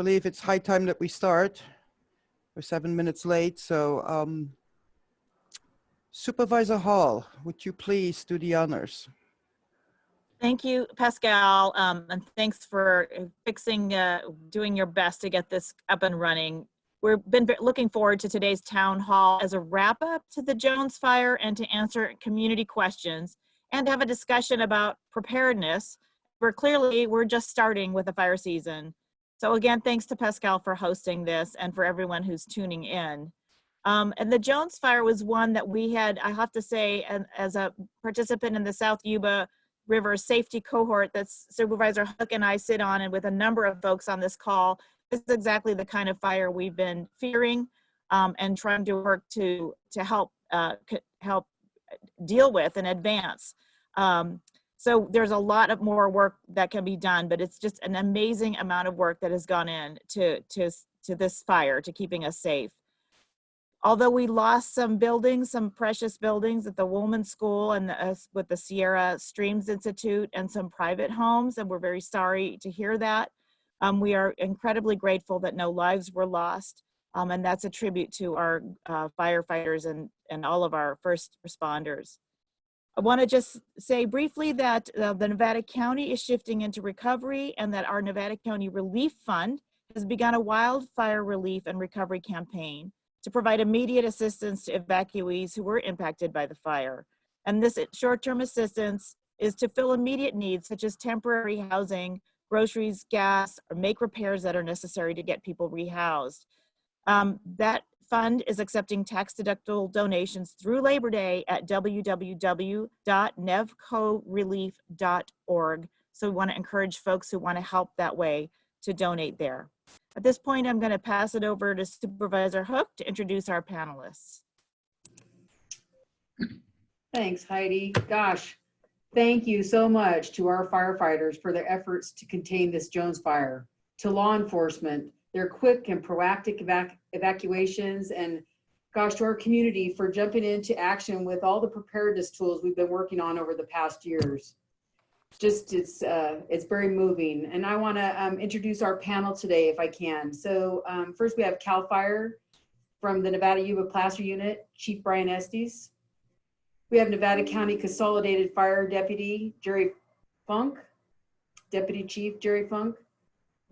believe it's high time that we start. We're 7 minutes late, so Supervisor Hall, would you please do the honors? Thank you, Pascal, and thanks for doing your best to get this up and running. We've been looking forward to today's town hall as a wrap up to the Jones Fire and to answer community questions and have a discussion about preparedness. We're just starting with the fire season. So again, thanks to Pascal for hosting this and for everyone who's tuning in. And the Jones Fire was one that we had, I have to say, as a participant in the South Yuba River safety cohort that Supervisor Hook and I sit on, and with a number of folks on this call, this is exactly the kind of fire we've been fearing and trying to work to help deal with and advance. So there's a lot of more work that can be done, but it's just an amazing amount of work that has gone in to this fire, to keeping us safe. Although we lost some buildings, some precious buildings at the Woolman School and with the Sierra Streams Institute and some private homes, and we're very sorry to hear that. We are incredibly grateful that no lives were lost, and that's a tribute to our firefighters and all of our first responders. I want to just say briefly that the Nevada County is shifting into recovery, and that our Nevada County Relief Fund has begun a wildfire relief and recovery campaign to provide immediate assistance to evacuees who were impacted by the fire. And this short-term assistance is to fill immediate needs such as temporary housing, groceries, gas, or make repairs that are necessary to get people rehoused. That fund is accepting tax-deductible donations through Labor Day at www.nevcorelief.org. So we want to encourage folks who want to help that way to donate there. At this point, I'm going to pass it over to Supervisor Hook to introduce our panelists. Thanks, Heidi. Gosh, thank you so much to our firefighters for their efforts to contain this Jones fire, to law enforcement, their quick and proactive evacuations, and gosh, to our community for jumping into action with all the preparedness tools we've been working on over the past years. It's very moving. And I want to introduce our panel today if I can. So first we have CAL FIRE from the Nevada Yuba Placer Unit, Chief Brian Estes. We have Nevada County Consolidated Fire Deputy Jerry Funk, Deputy Chief Jerry Funk.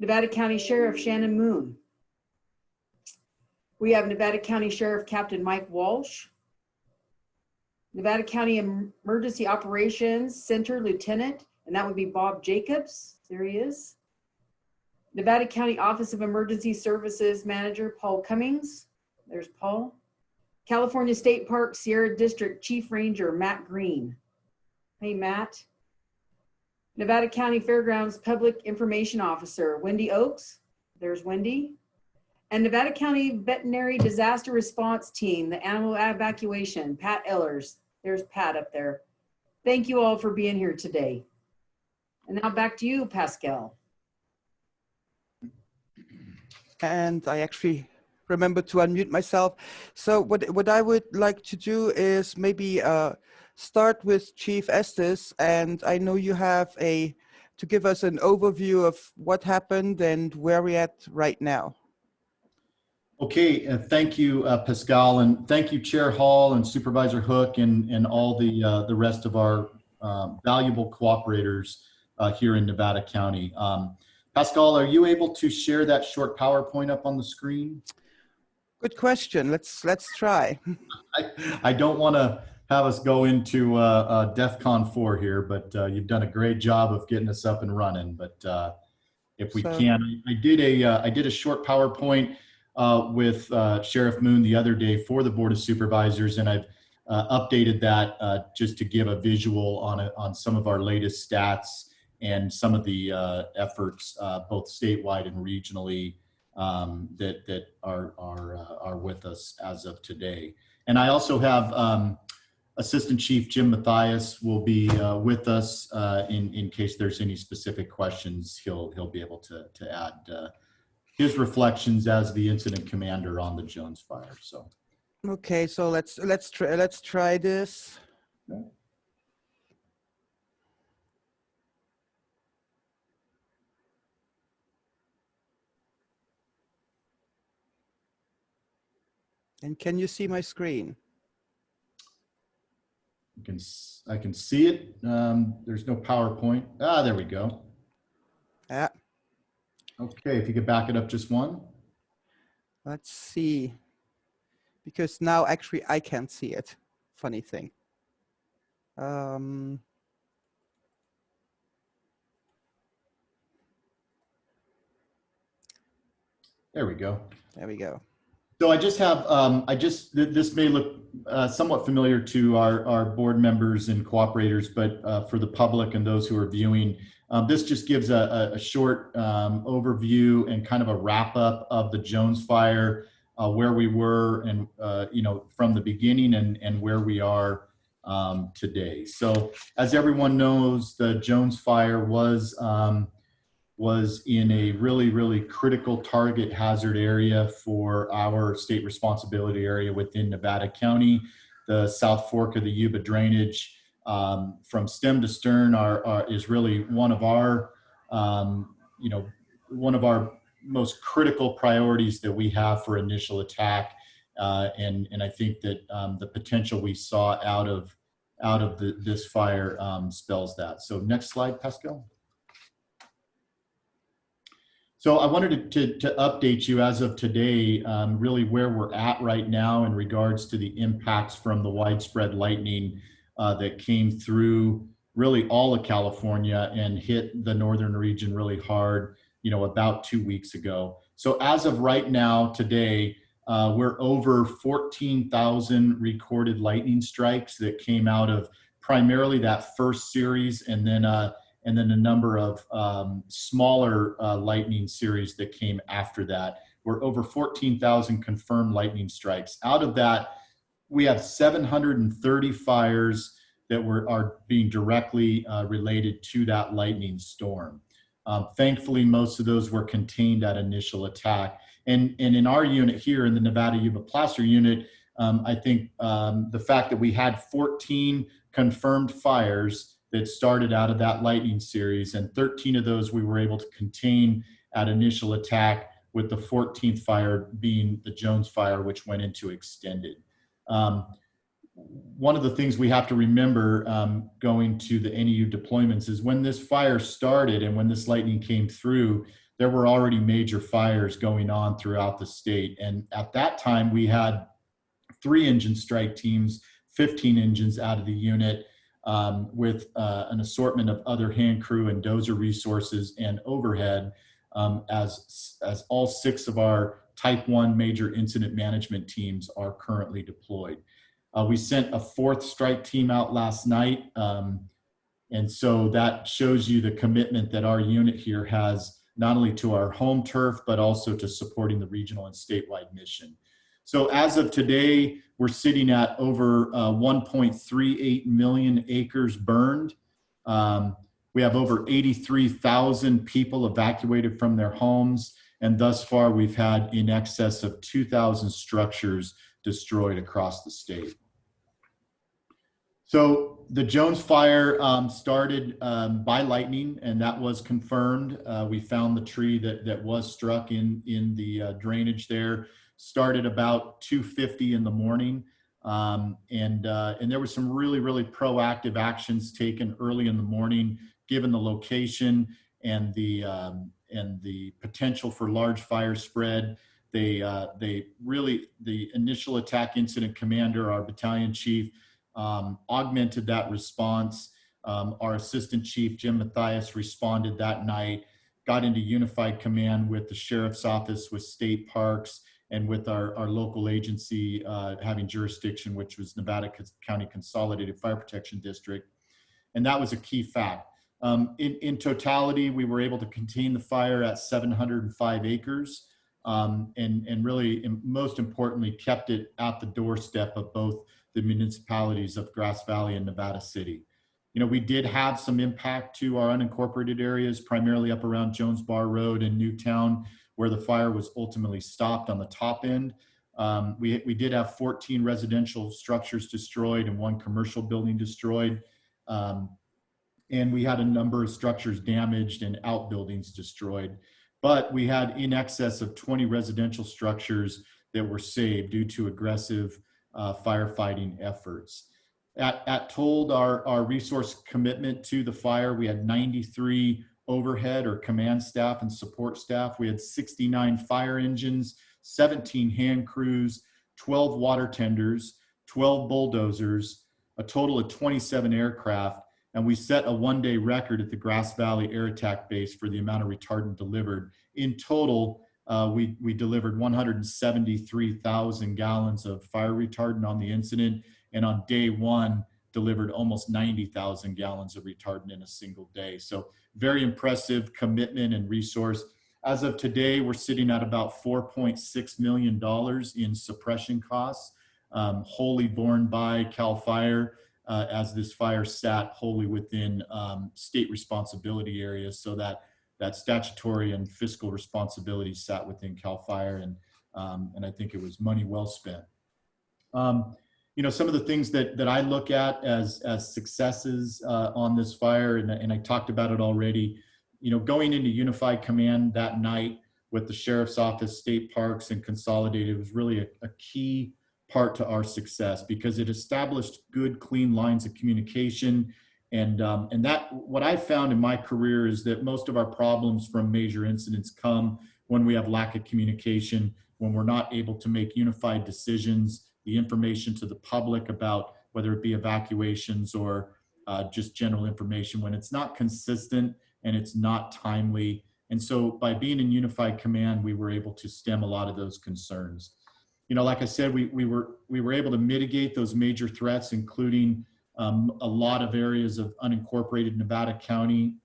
Nevada County Sheriff Shannon Moon. We have Nevada County Sheriff Captain Mike Walsh. Nevada County Emergency Operations Center Lieutenant, and that would be Bob Jacobs. There he is. Nevada County Office of Emergency Services Manager Paul Cummings. There's Paul. California State Park Sierra District Chief Ranger Matt Green. Hey, Matt. Nevada County Fairgrounds Public Information Officer Wendy Oakes. There's Wendy. And Nevada County Veterinary Disaster Response Team, the Animal Evacuation, Pat Ellers. There's Pat up there. Thank you all for being here today. And now back to you, Pascal. And I actually remembered to unmute myself. So what I would like to do is maybe start with Chief Estes, and I know you have to give us an overview of what happened and where we're at right now. Okay, thank you, Pascal, and thank you, Chair Hall and Supervisor Hook and all the rest of our valuable cooperators here in Nevada County. Pascal, are you able to share that short PowerPoint up on the screen? Good question. Let's try. I don't want to have us go into DEFCON 4 here, but you've done a great job of getting us up and running. But if we can, I did a short PowerPoint with Sheriff Moon the other day for the Board of Supervisors, and I've updated that just to give a visual on some of our latest stats and some of the efforts, both statewide and regionally, that are with us as of today. And I also have Assistant Chief Jim Mathias will be with us in case there's any specific questions. He'll be able to add his reflections as the incident commander on the Jones fire. So, okay, so let's try this. Okay. And can you see my screen? I can see it. There's no PowerPoint. Ah, there we go. Yeah. Okay, if you could back it up just one. Let's see. Because now actually I can't see it. Funny thing. There we go. There we go. So I just have, this may look somewhat familiar to our board members and cooperators, but for the public and those who are viewing, this just gives a short overview and kind of a wrap up of the Jones Fire, where we were and, from the beginning and where we are today. So as everyone knows, the Jones Fire was in a really, really critical target hazard area for our state responsibility area within Nevada County. The South Fork of the Yuba drainage from stem to stern is really one of our, one of our most critical priorities that we have for initial attack. And I think that the potential we saw out of this fire spells that. So next slide, Pascal. So I wanted to update you as of today, really where we're at right now in regards to the impacts from the widespread lightning that came through really all of California and hit the northern region really hard, about 2 weeks ago. So as of right now, today, we're over 14,000 recorded lightning strikes that came out of primarily that first series, and then a number of smaller lightning series that came after that. We're over 14,000 confirmed lightning strikes. Out of that, we have 730 fires that are being directly related to that lightning storm. Thankfully, most of those were contained at initial attack. And in our unit here in the Nevada Yuba Placer unit, I think the fact that we had 14 confirmed fires that started out of that lightning series, and 13 of those we were able to contain at initial attack, with the 14th fire being the Jones Fire, which went into extended. One of the things we have to remember going to the NEU deployments is when this fire started and when this lightning came through, there were already major fires going on throughout the state. And at that time, we had 3 engine strike teams, 15 engines out of the unit, with an assortment of other hand crew and dozer resources and overhead, as all 6 of our Type 1 major incident management teams are currently deployed. We sent a 4th strike team out last night, and so that shows you the commitment that our unit here has, not only to our home turf, but also to supporting the regional and statewide mission. So as of today, we're sitting at over 1.38 million acres burned. We have over 83,000 people evacuated from their homes. And thus far, we've had in excess of 2,000 structures destroyed across the state. So the Jones Fire started by lightning, and that was confirmed. We found the tree that was struck in the drainage there. Started about 2:50 in the morning, and there was some really, really proactive actions taken early in the morning, given the location and the potential for large fire spread. They really, the initial attack incident commander, our battalion chief, augmented that response. Our assistant chief, Jim Mathias, responded that night, got into unified command with the sheriff's office, with state parks, and with our local agency having jurisdiction, which was Nevada County Consolidated Fire Protection District. And that was a key fact. In totality, we were able to contain the fire at 705 acres, and really, most importantly, kept it at the doorstep of both the municipalities of Grass Valley and Nevada City. We did have some impact to our unincorporated areas, primarily up around Jones Bar Road and Newtown, where the fire was ultimately stopped on the top end. We did have 14 residential structures destroyed and 1 commercial building destroyed. And we had a number of structures damaged and outbuildings destroyed. But we had in excess of 20 residential structures that were saved due to aggressive firefighting efforts. At Told, our resource commitment to the fire, we had 93 overhead or command staff and support staff. We had 69 fire engines, 17 hand crews, 12 water tenders, 12 bulldozers, a total of 27 aircraft. And we set a one-day record at the Grass Valley Air Attack Base for the amount of retardant delivered. In total, we delivered 173,000 gallons of fire retardant on the incident. And on day one, delivered almost 90,000 gallons of retardant in a single day. So very impressive commitment and resource. As of today, we're sitting at about $4.6 million in suppression costs, wholly borne by CAL FIRE, as this fire sat wholly within state responsibility areas, so that statutory and fiscal responsibility sat within CAL FIRE, and I think it was money well spent. You know, some of the things that I look at as successes on this fire, and I talked about it already, you know, going into Unified Command that night with the Sheriff's Office, State Parks, and Consolidated was really a key part to our success, because it established good, clean lines of communication. And that, what I found in my career is that most of our problems from major incidents come when we have lack of communication, when we're not able to make unified decisions, the information to the public about whether it be evacuations or just general information, when it's not consistent and it's not timely. And so by being in Unified Command, we were able to stem a lot of those concerns. You know, like I said, we were able to mitigate those major threats, including a lot of areas of unincorporated Nevada County,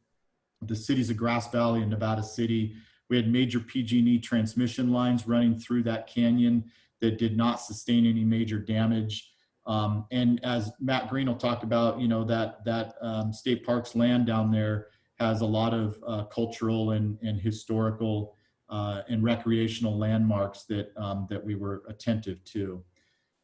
the cities of Grass Valley and Nevada City. We had major PG&E transmission lines running through that canyon that did not sustain any major damage. And as Matt Green will talk about, you know, that State Parks land down there has a lot of cultural and historical and recreational landmarks that we were attentive to.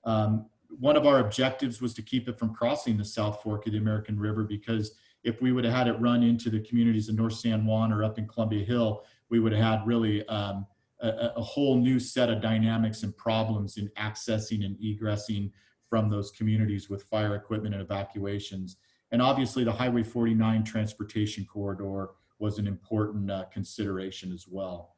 One of our objectives was to keep it from crossing the South Fork of the American River, because if we would have had it run into the communities of North San Juan or up in Columbia Hill, we would have had really a whole new set of dynamics and problems in accessing and egressing from those communities with fire equipment and evacuations. And obviously the Highway 49 transportation corridor was an important consideration as well.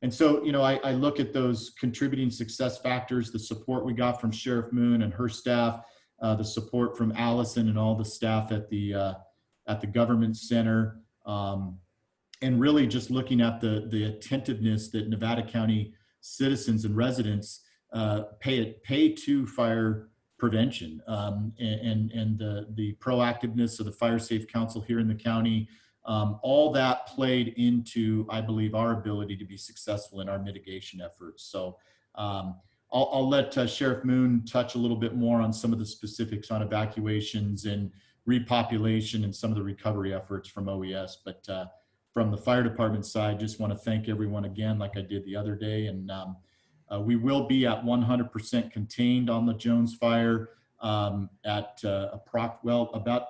And so, you know, I look at those contributing success factors, the support we got from Sheriff Moon and her staff, the support from Allison and all the staff at the government center, and really just looking at the attentiveness that Nevada County citizens and residents pay to fire prevention, and the proactiveness of the Fire Safe Council here in the county. All that played into, I believe, our ability to be successful in our mitigation efforts. So I'll let Sheriff Moon touch a little bit more on some of the specifics on evacuations and repopulation and some of the recovery efforts from OES. But from the fire department side, just want to thank everyone again, like I did the other day. And we will be at 100% contained on the Jones fire about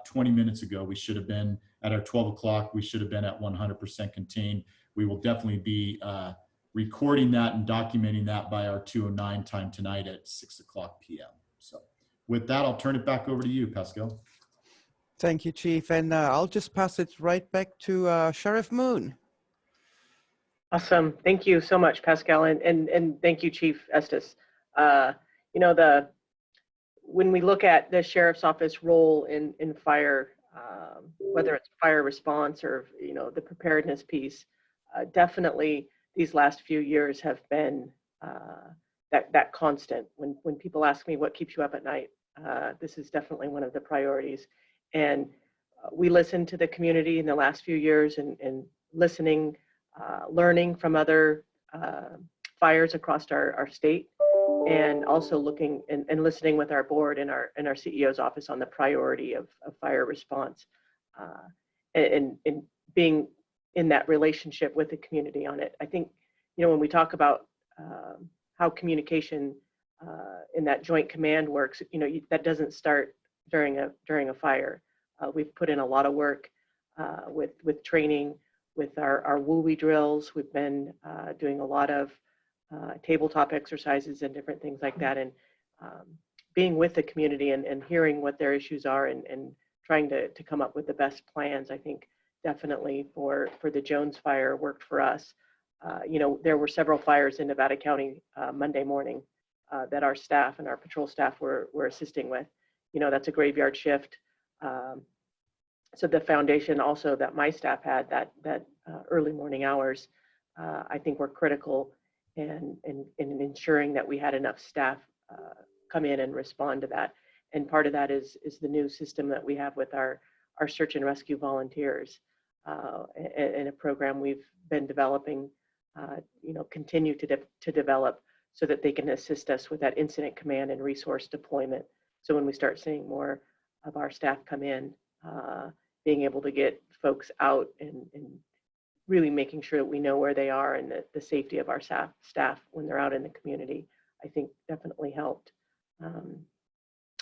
20 minutes ago. We should have been at our 12 o'clock. We should have been at 100% contained. We will definitely be recording that and documenting that by our 2:09 time tonight at 6:00 p.m. So with that, I'll turn it back over to you, Pascal. Thank you, Chief. And I'll just pass it right back to Sheriff Moon. Awesome. Thank you so much, Pascal. And thank you, Chief Estes. You know, when we look at the Sheriff's Office role in fire, whether it's fire response or, you know, the preparedness piece, definitely these last few years have been that constant. When people ask me what keeps you up at night, this is definitely one of the priorities. And we listened to the community in the last few years and listening, learning from other fires across our state, and also looking and listening with our board and our CEO's office on the priority of fire response, and being in that relationship with the community on it. I think, you know, when we talk about how communication in that joint command works, you know, that doesn't start during a fire. We've put in a lot of work with training, with our WUWI drills. We've been doing a lot of tabletop exercises and different things like that. And being with the community and hearing what their issues are and trying to come up with the best plans, I think definitely for the Jones fire worked for us. You know, there were several fires in Nevada County Monday morning that our staff and our patrol staff were assisting with. You know, that's a graveyard shift. So the foundation also that my staff had, that early morning hours, I think were critical in ensuring that we had enough staff come in and respond to that. And part of that is the new system that we have with our search and rescue volunteers, and a program we've been developing, you know, continue to develop so that they can assist us with that incident command and resource deployment. So when we start seeing more of our staff come in, being able to get folks out and really making sure that we know where they are and the safety of our staff when they're out in the community, I think definitely helped.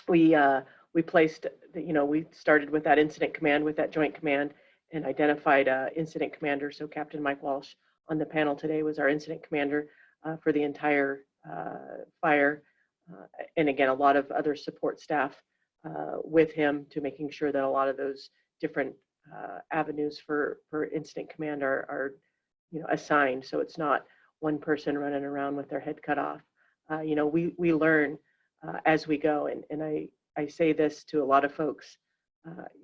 We placed, you know, we started with that incident command, with that joint command, and identified incident commander. So Captain Mike Walsh on the panel today was our incident commander for the entire fire. And again, a lot of other support staff with him to making sure that a lot of those different avenues for incident command are, you know, assigned. So it's not one person running around with their head cut off. You know, we learn as we go, and I say this to a lot of folks.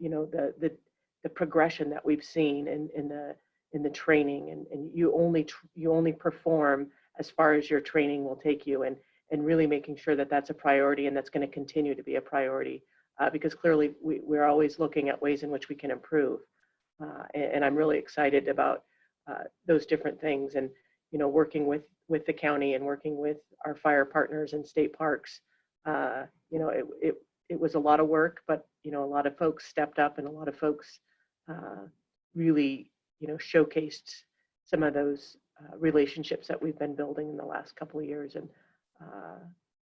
You know, the progression that we've seen in the training, and you only perform as far as your training will take you, and really making sure that that's a priority, and that's going to continue to be a priority, because clearly we're always looking at ways in which we can improve, and I'm really excited about those different things, and you know, working with the county and working with our fire partners and state parks. You know, it was a lot of work, but you know, a lot of folks stepped up, and a lot of folks really, you know, showcased some of those relationships that we've been building in the last couple of years, and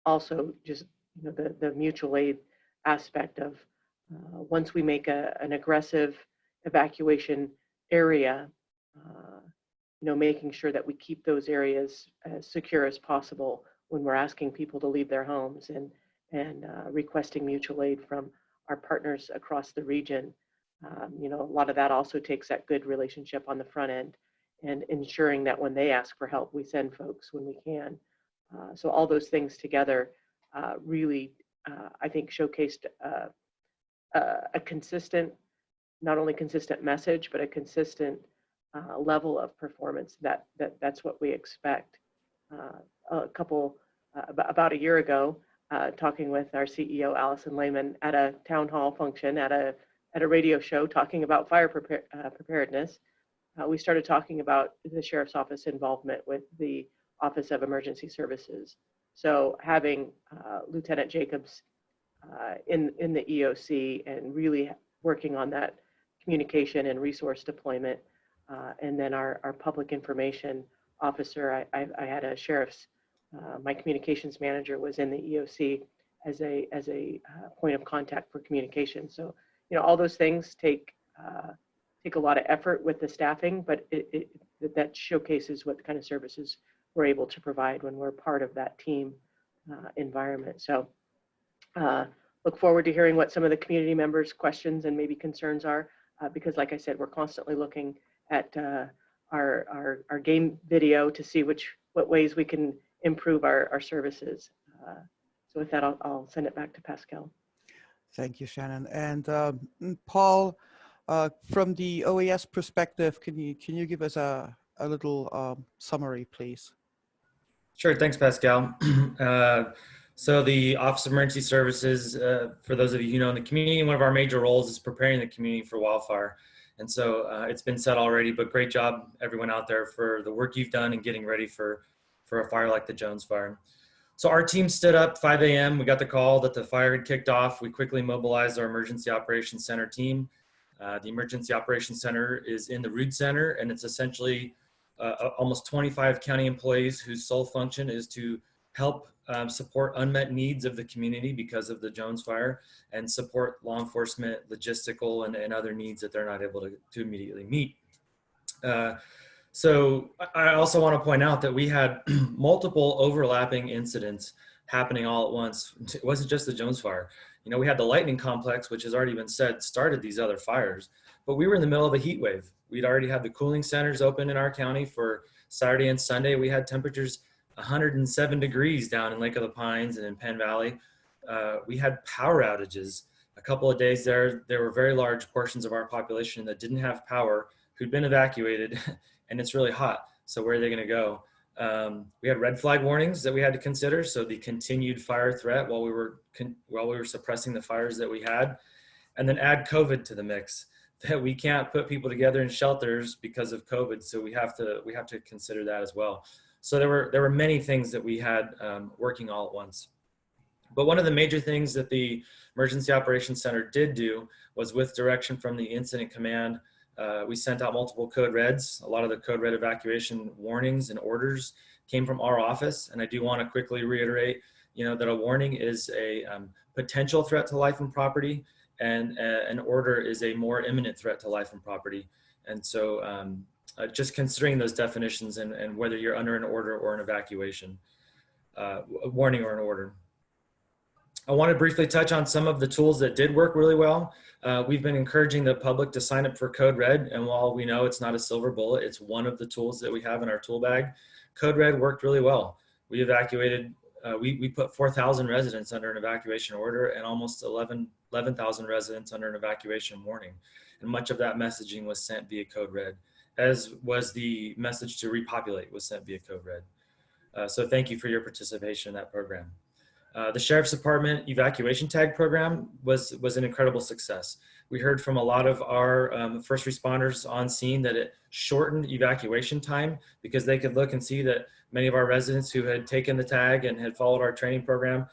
also just, you know, the mutual aid aspect of once we make an aggressive evacuation area, you know, making sure that we keep those areas as secure as possible when we're asking people to leave their homes, and requesting mutual aid from our partners across the region. You know, a lot of that also takes that good relationship on the front end, and ensuring that when they ask for help, we send folks when we can. So all those things together really, I think, showcased a consistent, not only consistent message, but a consistent level of performance that's what we expect. About a year ago, talking with our CEO, Allison Lehman, at a town hall function, at a radio show talking about fire preparedness, we started talking about the Sheriff's Office involvement with the Office of Emergency Services. So having Lieutenant Jacobs in the EOC and really working on that communication and resource deployment, and then our public information officer, I had a sheriff's, my communications manager was in the EOC as a point of contact for communication. So, you know, all those things take a lot of effort with the staffing, but that showcases what kind of services we're able to provide when we're part of that team environment. So look forward to hearing what some of the community members' questions and maybe concerns are, because like I said, we're constantly looking at our game video to see what ways we can improve our services. So with that, I'll send it back to Pascal. Thank you, Shannon. And Paul, from the OES perspective, can you give us a little summary, please? Sure, thanks, Pascal. So the Office of Emergency Services, for those of you who know in the community, one of our major roles is preparing the community for wildfire. And so it's been said already, but great job everyone out there for the work you've done in getting ready for a fire like the Jones fire. So our team stood up 5 a.m. We got the call that the fire had kicked off. We quickly mobilized our Emergency Operations Center team. The Emergency Operations Center is in the Rood Center, and it's essentially almost 25 county employees whose sole function is to help support unmet needs of the community because of the Jones fire, and support law enforcement, logistical, and other needs that they're not able to immediately meet. So I also want to point out that we had multiple overlapping incidents happening all at once. It wasn't just the Jones Fire. You know, we had the lightning complex, which has already been said, started these other fires, but we were in the middle of a heat wave. We'd already had the cooling centers open in our county for Saturday and Sunday. We had temperatures 107 degrees down in Lake of the Pines and in Penn Valley. We had power outages. A couple of days there were very large portions of our population that didn't have power, who'd been evacuated, and it's really hot. So where are they going to go? We had red flag warnings that we had to consider. So the continued fire threat while we were suppressing the fires that we had, and then add COVID to the mix. That we can't put people together in shelters because of COVID. So we have to consider that as well. So there were many things that we had working all at once. But one of the major things that the Emergency Operations Center did do was, with direction from the Incident Command, we sent out multiple code reds. A lot of the code red evacuation warnings and orders came from our office. And I do want to quickly reiterate, you know, that a warning is a potential threat to life and property, and an order is a more imminent threat to life and property. And so just considering those definitions and whether you're under an order or an evacuation, a warning or an order. I want to briefly touch on some of the tools that did work really well. We've been encouraging the public to sign up for Code Red, and while we know it's not a silver bullet, it's one of the tools that we have in our tool bag. Code Red worked really well. We evacuated, we put 4,000 residents under an evacuation order and almost 11,000 residents under an evacuation warning. And much of that messaging was sent via Code Red, as was the message to repopulate was sent via Code Red. So thank you for your participation in that program. The Sheriff's Department evacuation tag program was an incredible success. We heard from a lot of our first responders on scene that it shortened evacuation time because they could look and see that many of our residents who had taken the tag and had followed our training program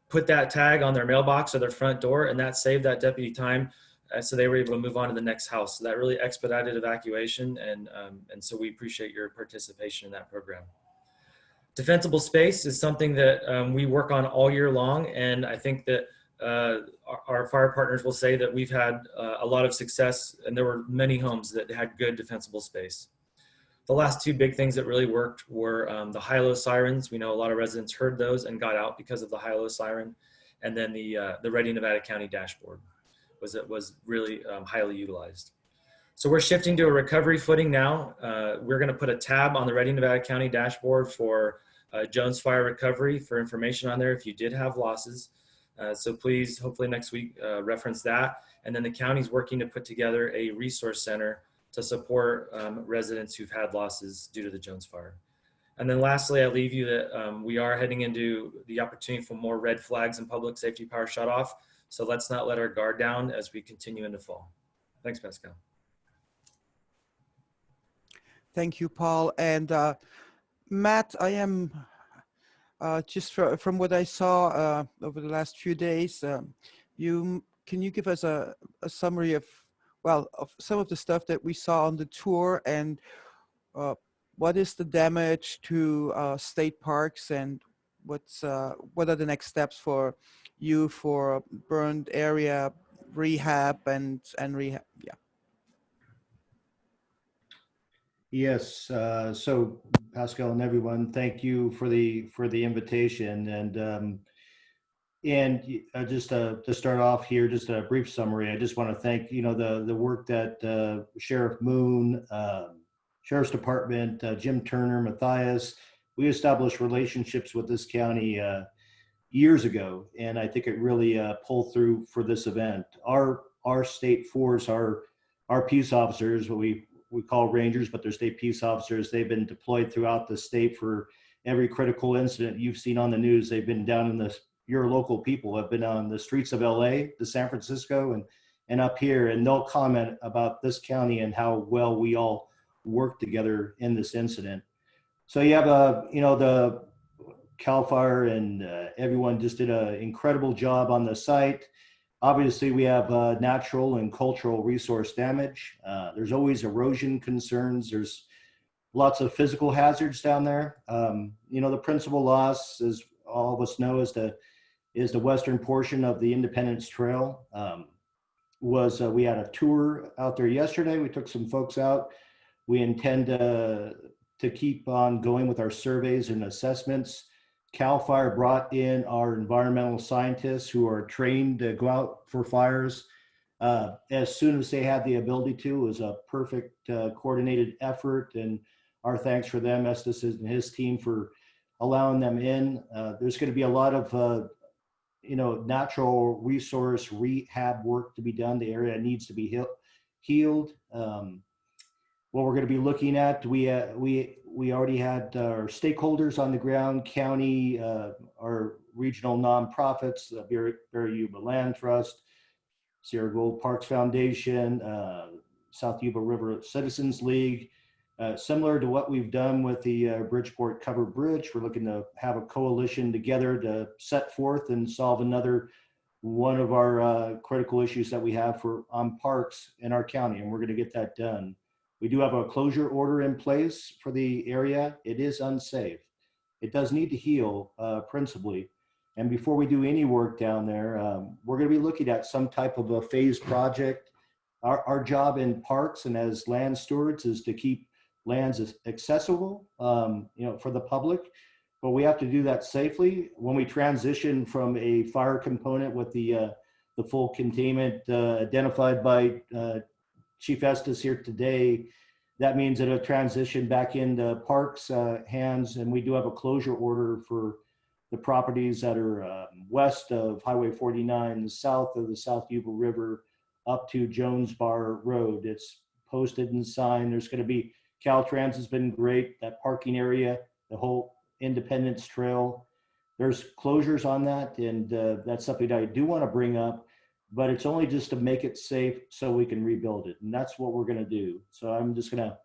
put that tag on their mailbox or their front door, and that saved that deputy time. So they were able to move on to the next house. So that really expedited evacuation, and so we appreciate your participation in that program. Defensible space is something that we work on all year long, and I think that our fire partners will say that we've had a lot of success, and there were many homes that had good defensible space. The last two big things that really worked were the high-low sirens. We know a lot of residents heard those and got out because of the high-low siren, and then the Ready Nevada County dashboard was really highly utilized. So we're shifting to a recovery footing now. We're going to put a tab on the Ready Nevada County dashboard for Jones Fire recovery for information on there if you did have losses. So please, hopefully next week, reference that. And then the county's working to put together a resource center to support residents who've had losses due to the Jones Fire. And then lastly, I leave you that we are heading into the opportunity for more red flags and public safety power shutoff. So let's not let our guard down as we continue into fall. Thanks, Pascal. Thank you, Paul. And Matt, I am just from what I saw over the last few days, can you give us a summary of some of the stuff that we saw on the tour, and what is the damage to state parks, and what are the next steps for you for burned area rehab and rehab? Yeah. Yes. So Pascal and everyone, thank you for the invitation. And just to start off here, just a brief summary. I just want to thank the work that Sheriff Moon, Sheriff's Department, Jim Turner, Matthias. We established relationships with this county years ago, and I think it really pulled through for this event. Our state force, our peace officers, what we call Rangers, but they're state peace officers. They've been deployed throughout the state for every critical incident you've seen on the news. They've been down in your local people have been on the streets of LA, the San Francisco, and up here, and they'll comment about this county and how well we all work together in this incident. So you have the CAL FIRE and everyone just did an incredible job on the site. Obviously, we have natural and cultural resource damage. There's always erosion concerns. There's lots of physical hazards down there. The principal loss, as all of us know, is the western portion of the Independence Trail. We had a tour out there yesterday. We took some folks out. We intend to keep on going with our surveys and assessments. CAL FIRE brought in our environmental scientists who are trained to go out for fires as soon as they had the ability to. It was a perfect coordinated effort, and our thanks for them, Estes and his team, for allowing them in. There's going to be a lot of natural resource rehab work to be done. The area needs to be healed. What we're going to be looking at, we already had our stakeholders on the ground, county, our regional nonprofits, the South Yuba Land Trust, Sierra Gold Parks Foundation, South Yuba River Citizens League. Similar to what we've done with the Bridgeport Covered Bridge, we're looking to have a coalition together to set forth and solve another one of our critical issues that we have on parks in our county, and we're going to get that done. We do have a closure order in place for the area. It is unsafe. It does need to heal principally. And before we do any work down there, we're going to be looking at some type of a phased project. Our job in parks and as land stewards is to keep lands accessible, for the public, but we have to do that safely. When we transition from a fire component with the full containment identified by Chief Estes here today, that means it'll transition back into parks hands, and we do have a closure order for the properties that are west of Highway 49, south of the South Yuba River, up to Jones Bar Road. It's posted and signed. There's going to be, Caltrans has been great, that parking area, the whole Independence Trail. There's closures on that, and that's something that I do want to bring up, but it's only just to make it safe so we can rebuild it, and that's what we're going to do. So I'm just going to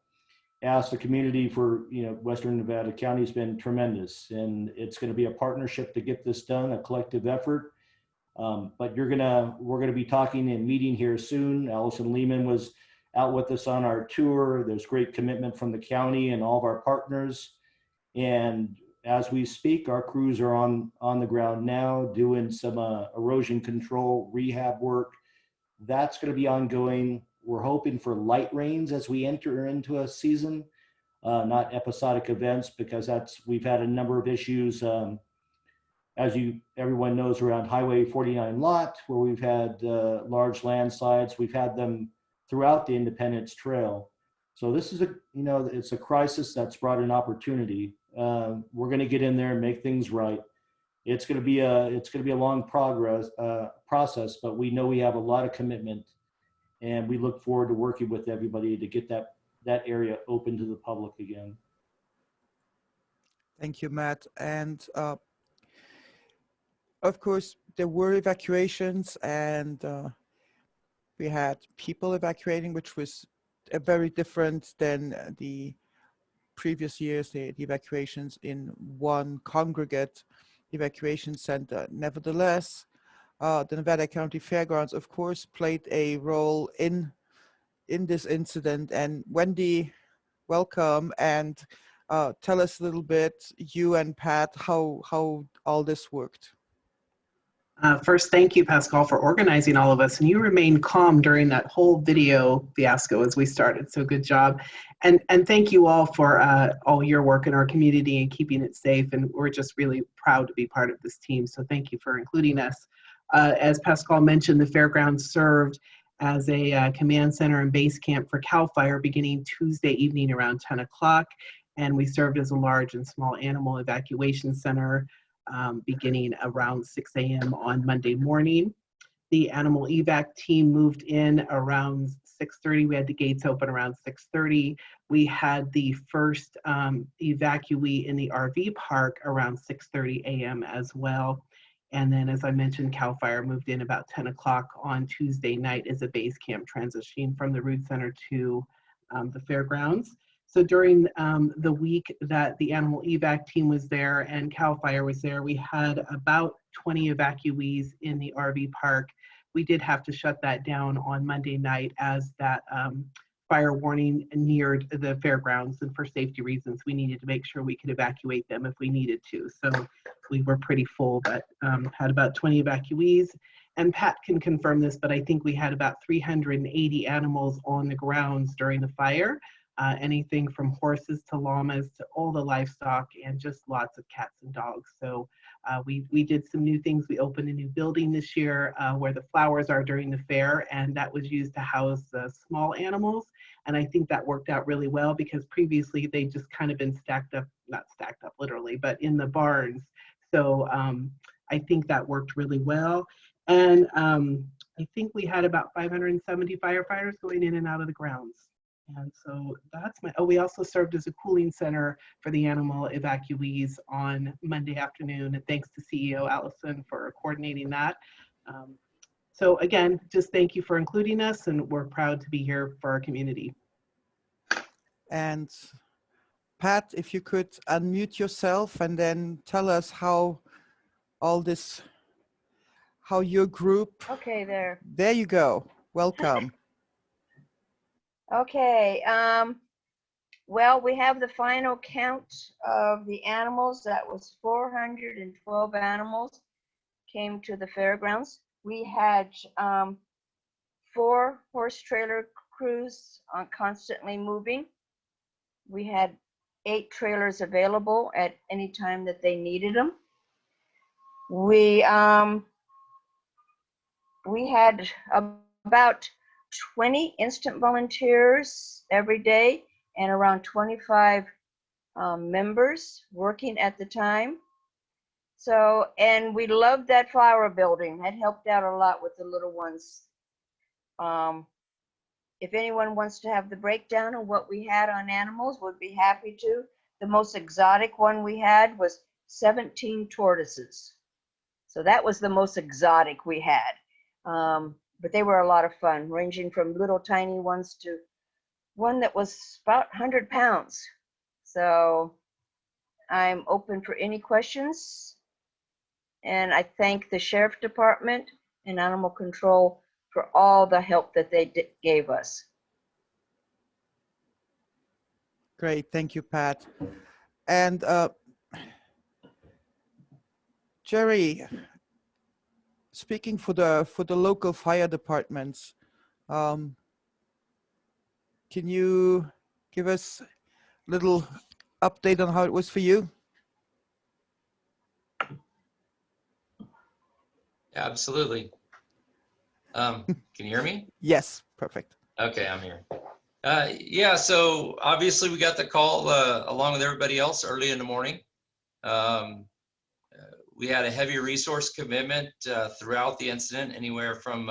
ask the community for, Western Nevada County has been tremendous, and it's going to be a partnership to get this done, a collective effort. But we're going to be talking and meeting here soon. Allison Lehman was out with us on our tour. There's great commitment from the county and all of our partners. And as we speak, our crews are on the ground now doing some erosion control rehab work. That's going to be ongoing. We're hoping for light rains as we enter into a season, not episodic events, because we've had a number of issues, as everyone knows, around Highway 49 lot, where we've had large landslides. We've had them throughout the Independence Trail. So this is it's a crisis that's brought an opportunity. We're going to get in there and make things right. It's going to be a long process, but we know we have a lot of commitment, and we look forward to working with everybody to get that area open to the public again. Thank you, Matt. And of course, there were evacuations, and we had people evacuating, which was very different than the previous years, the evacuations in one congregate evacuation center. Nevertheless, the Nevada County Fairgrounds, of course, played a role in this incident. And Wendy, welcome, and tell us a little bit, you and Pat, how all this worked. First, thank you, Pascal, for organizing all of us. And you remained calm during that whole video fiasco as we started. So good job. And thank you all for all your work in our community and keeping it safe. And we're just really proud to be part of this team. So thank you for including us. As Pascal mentioned, the fairgrounds served as a command center and base camp for CAL FIRE beginning Tuesday evening around 10 o'clock. And we served as a large and small animal evacuation center beginning around 6 a.m. on Monday morning. The animal evac team moved in around 6:30. We had the gates open around 6:30. We had the first evacuee in the RV park around 6:30 a.m. as well. And then, as I mentioned, CAL FIRE moved in about 10 o'clock on Tuesday night as a base camp, transitioning from the Root Center to the fairgrounds. So during the week that the animal evac team was there and CAL FIRE was there, we had about 20 evacuees in the RV park. We did have to shut that down on Monday night as that fire warning neared the fairgrounds, and for safety reasons, we needed to make sure we could evacuate them if we needed to. So we were pretty full, but had about 20 evacuees. And Pat can confirm this, but I think we had about 380 animals on the grounds during the fire. anything from horses to llamas to all the livestock, and just lots of cats and dogs. So we did some new things. We opened a new building this year where the flowers are during the fair, and that was used to house small animals. And I think that worked out really well because previously they just kind of been stacked up, not stacked up literally, but in the barns. So I think that worked really well. And I think we had about 570 firefighters going in and out of the grounds. And so that's we also served as a cooling center for the animal evacuees on Monday afternoon. And thanks to CEO Allison for coordinating that. So again, just thank you for including us, and we're proud to be here for our community. And Pat, if you could unmute yourself and then tell us how your group. Okay, there. There you go. Welcome. Okay. Well, we have the final count of the animals. That was 412 animals came to the fairgrounds. We had 4 horse trailer crews constantly moving. We had 8 trailers available at any time that they needed them. We had about 20 instant volunteers every day and around 25 members working at the time. So, and we loved that flower building. That helped out a lot with the little ones. If anyone wants to have the breakdown of what we had on animals, would be happy to. The most exotic one we had was 17 tortoises. So that was the most exotic we had. But they were a lot of fun, ranging from little tiny ones to one that was about 100 pounds. So I'm open for any questions. And I thank the Sheriff Department and Animal Control for all the help that they gave us. Great, thank you, Pat. And Jerry, speaking for the local fire departments, can you give us a little update on how it was for you? Absolutely. Can you hear me? Yes, perfect. Okay, I'm here. Yeah, so obviously we got the call along with everybody else early in the morning. We had a heavy resource commitment throughout the incident, anywhere from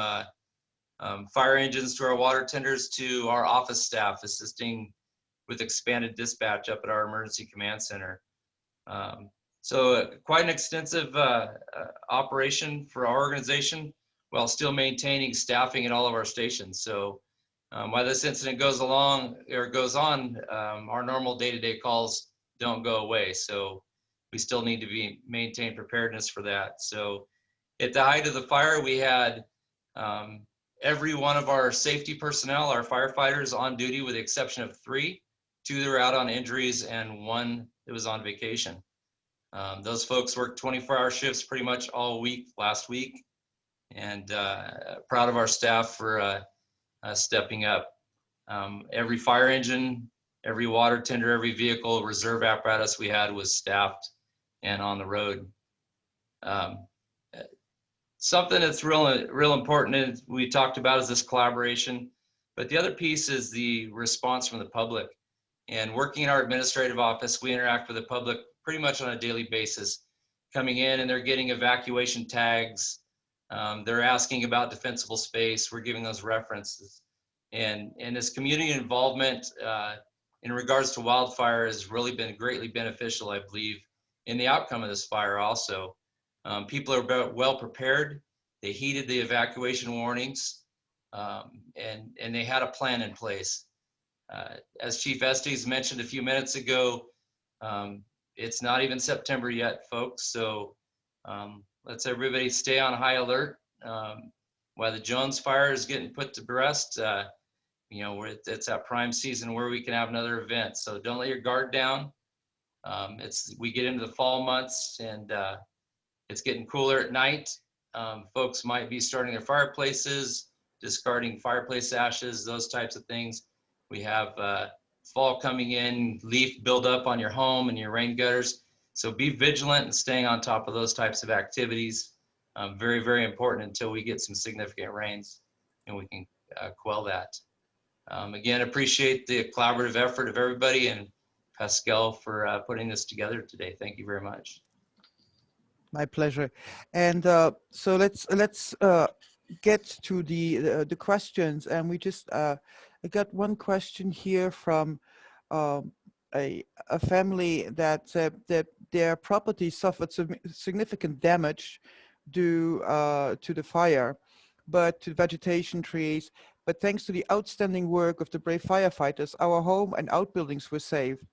fire engines to our water tenders to our office staff assisting with expanded dispatch up at our emergency command center. So quite an extensive operation for our organization while still maintaining staffing at all of our stations. So while this incident goes on, our normal day-to-day calls don't go away. So we still need to maintain preparedness for that. So at the height of the fire, we had every one of our safety personnel, our firefighters, on duty with the exception of 3. 2 that were out on injuries and 1 that was on vacation. Those folks worked 24-hour shifts pretty much all week last week, and proud of our staff for stepping up. Every fire engine, every water tender, every vehicle, reserve apparatus we had was staffed and on the road. Something that's real important, and we talked about, is this collaboration, but the other piece is the response from the public. And working in our administrative office, we interact with the public pretty much on a daily basis, coming in and they're getting evacuation tags. They're asking about defensible space. We're giving those references. And this community involvement in regards to wildfire has really been greatly beneficial, I believe, in the outcome of this fire also. People are well prepared. They heeded the evacuation warnings, and they had a plan in place. As Chief Estes mentioned a few minutes ago, it's not even September yet, folks. So let's everybody stay on high alert. While the Jones fire is getting put to rest, it's that prime season where we can have another event. So don't let your guard down. We get into the fall months, and it's getting cooler at night. Folks might be starting their fireplaces, discarding fireplace ashes, those types of things. We have fall coming in, leaf buildup on your home and your rain gutters. So be vigilant and staying on top of those types of activities. Very, very important until we get some significant rains and we can quell that. Again, appreciate the collaborative effort of everybody and Pascal for putting this together today. Thank you very much. My pleasure. And so let's get to the questions. And we just I got one question here from a family that said that their property suffered significant damage due to the fire, but to vegetation, trees. But thanks to the outstanding work of the brave firefighters, our home and outbuildings were saved.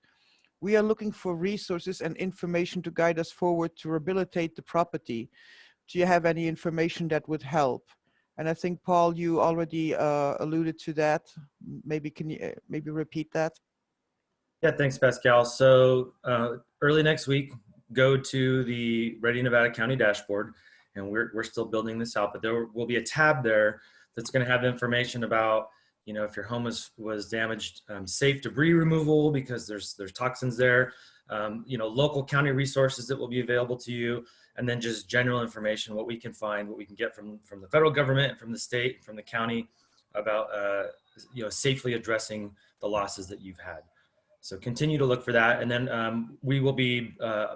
We are looking for resources and information to guide us forward to rehabilitate the property. Do you have any information that would help? And I think, Paul, you already alluded to that. Maybe can you maybe repeat that? Yeah, thanks, Pascal. So early next week, go to the Ready Nevada County dashboard, and we're still building this out, but there will be a tab there that's going to have information about, you know, if your home was damaged, safe debris removal because there's toxins there, you know, local county resources that will be available to you, and then just general information, what we can find, what we can get from the federal government, from the state, from the county about, you know, safely addressing the losses that you've had. So continue to look for that. And then we will be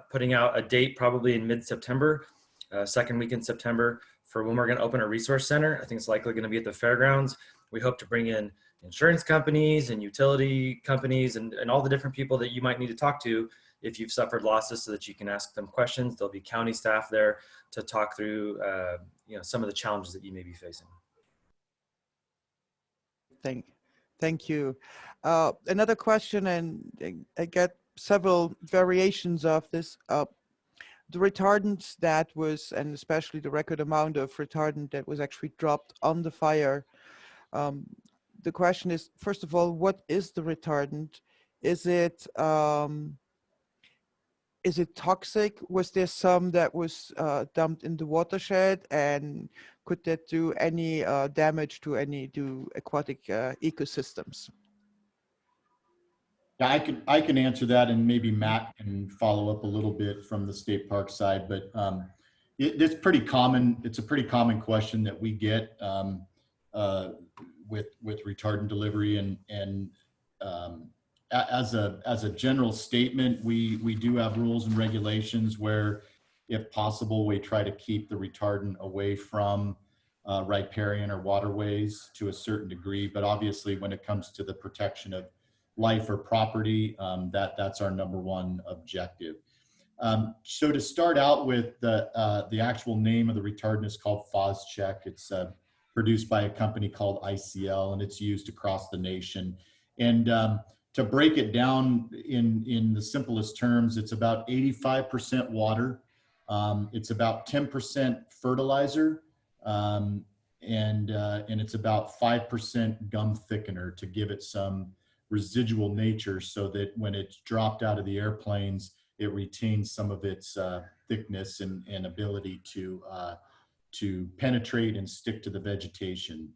putting out a date probably in mid-September, second week in September, for when we're going to open a resource center. I think it's likely going to be at the fairgrounds. We hope to bring in insurance companies and utility companies and all the different people that you might need to talk to if you've suffered losses, so that you can ask them questions. There'll be county staff there to talk through you know, some of the challenges that you may be facing. Thank you. Another question, and I get several variations of this. The retardant that was, and especially the record amount of retardant that was actually dropped on the fire. The question is, first of all, what is the retardant? Is it toxic? Was there some that was dumped in the watershed, and could that do any damage to aquatic ecosystems? Yeah, I can answer that, and maybe Matt can follow up a little bit from the state park side. But it's pretty common. It's a pretty common question that we get with retardant delivery, and as a general statement, we do have rules and regulations where, if possible, we try to keep the retardant away from riparian or waterways to a certain degree. But obviously, when it comes to the protection of life or property, that's our number one objective. So to start out with, the actual name of the retardant is called Phos-Chek. It's produced by a company called ICL, and it's used across the nation. And to break it down in the simplest terms, it's about 85% water. It's about 10% fertilizer, and it's about 5% gum thickener to give it some residual nature, so that when it's dropped out of the airplanes, it retains some of its thickness and ability to penetrate and stick to the vegetation.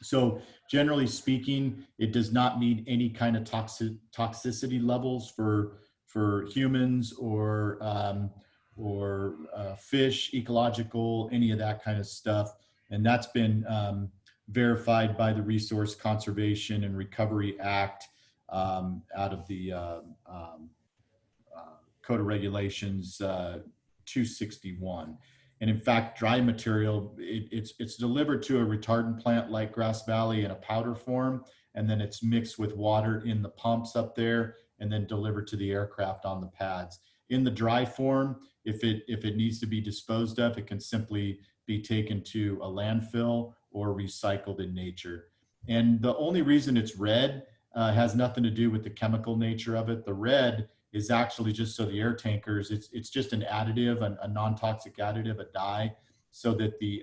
So generally speaking, it does not meet any kind of toxicity levels for humans or fish, ecological, any of that kind of stuff. And that's been verified by the Resource Conservation and Recovery Act out of the Code of Regulations 261. And in fact, dry material, it's delivered to a retardant plant like Grass Valley in a powder form, and then it's mixed with water in the pumps up there, and then delivered to the aircraft on the pads. In the dry form, if it needs to be disposed of, it can simply be taken to a landfill or recycled in nature. And the only reason it's red has nothing to do with the chemical nature of it. The red is actually just so the air tankers, it's just an additive, a non-toxic additive, a dye, so that the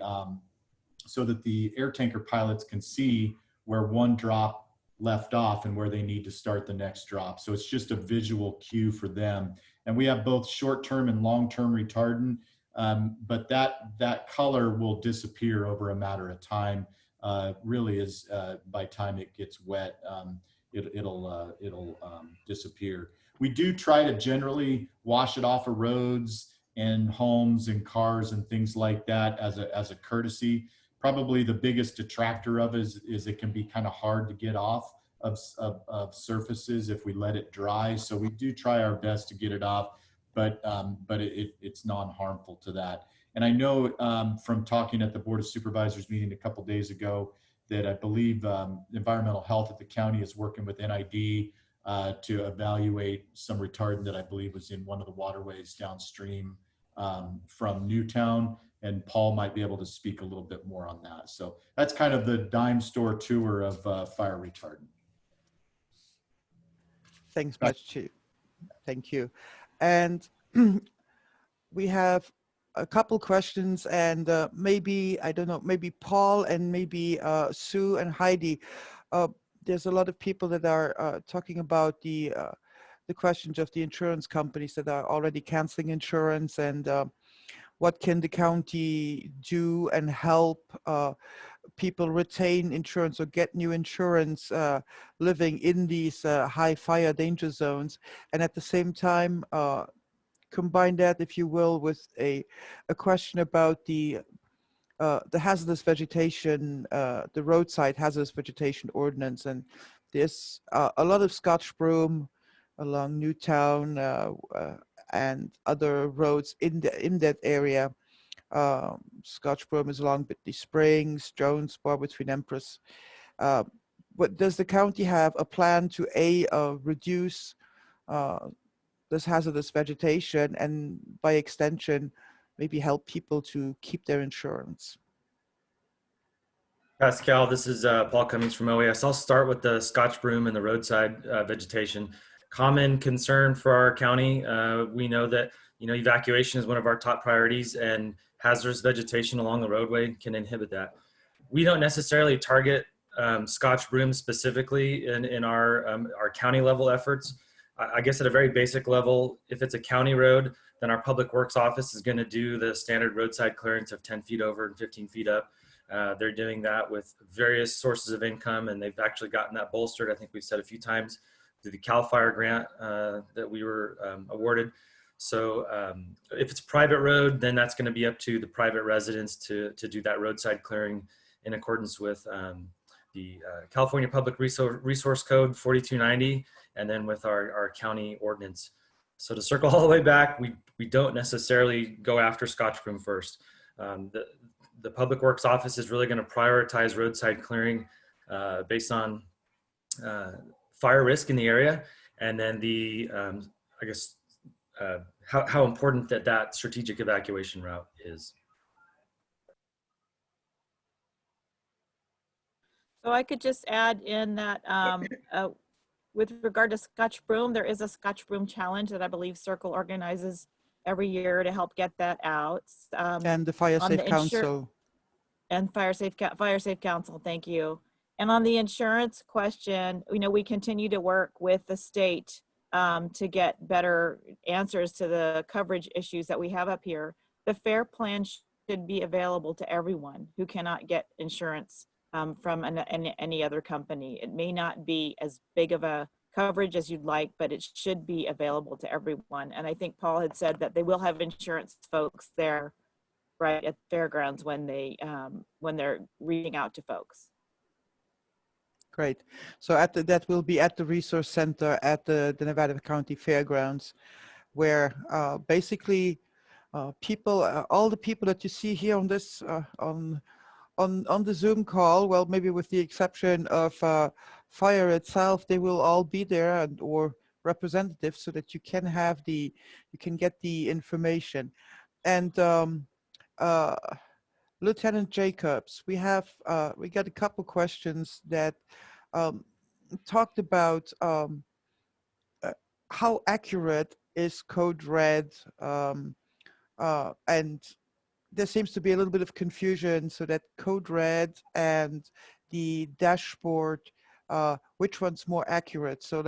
air tanker pilots can see where one drop left off and where they need to start the next drop. So it's just a visual cue for them. And we have both short-term and long-term retardant, but that color will disappear over a matter of time. Really is by time it gets wet. it'll disappear. We do try to generally wash it off of roads and homes and cars and things like that as a courtesy. Probably the biggest detractor of is it can be kind of hard to get off of surfaces if we let it dry. So we do try our best to get it off, but it's non-harmful to that. And I know from talking at the Board of Supervisors meeting a couple days ago that I believe environmental health at the county is working with NID to evaluate some retardant that I believe was in one of the waterways downstream from Newtown. And Paul might be able to speak a little bit more on that. So that's kind of the dime store tour of fire retardant. Thanks much, Chief. Thank you. And we have a couple questions, and maybe, I don't know, maybe Paul and maybe Sue and Heidi. There's a lot of people that are talking about the questions of the insurance companies that are already canceling insurance, and what can the county do and help people retain insurance or get new insurance living in these high fire danger zones, and at the same time combine that, if you will, with a question about the hazardous vegetation, the roadside hazardous vegetation ordinance. And there's a lot of Scotch broom along Newtown and other roads in that area. Scotch broom is along Whitney Springs, Jones Bar between Empress. What does the county have a plan to reduce this hazardous vegetation, and by extension, maybe help people to keep their insurance? Pascal, this is Paul Cummings from OAS. I'll start with the Scotch broom and the roadside vegetation. Common concern for our county. We know that evacuation is one of our top priorities, and hazardous vegetation along the roadway can inhibit that. We don't necessarily target Scotch broom specifically in our county level efforts. I guess at a very basic level, if it's a county road, then our public works office is going to do the standard roadside clearance of 10 feet over and 15 feet up. They're doing that with various sources of income, and they've actually gotten that bolstered, I think we've said a few times, through the CAL FIRE grant that we were awarded. So if it's a private road, then that's going to be up to the private residents to do that roadside clearing in accordance with the California Public Resource Code 4290, and then with our county ordinance. So to circle all the way back, we don't necessarily go after Scotch broom first. The Public Works Office is really going to prioritize roadside clearing based on fire risk in the area, and then how important that strategic evacuation route is. So I could just add in that with regard to Scotch broom, there is a Scotch broom challenge that I believe Circle organizes every year to help get that out. And the Fire Safe Council. And Fire Safe Council, thank you. And on the insurance question, we continue to work with the state to get better answers to the coverage issues that we have up here. The FAIR plan should be available to everyone who cannot get insurance from any other company. It may not be as big of a coverage as you'd like, but it should be available to everyone. And I think Paul had said that they will have insurance folks there right at fairgrounds when they're reaching out to folks. Great. So that will be at the resource center at the Nevada County Fairgrounds, where basically people, all the people that you see here on this on the Zoom call, well, maybe with the exception of fire itself, they will all be there, or representatives, so that you can get the information. And Lieutenant Jacobs, we got a couple questions that talked about how accurate is Code Red, and there seems to be a little bit of confusion, so that Code Red and the dashboard, which one's more accurate? So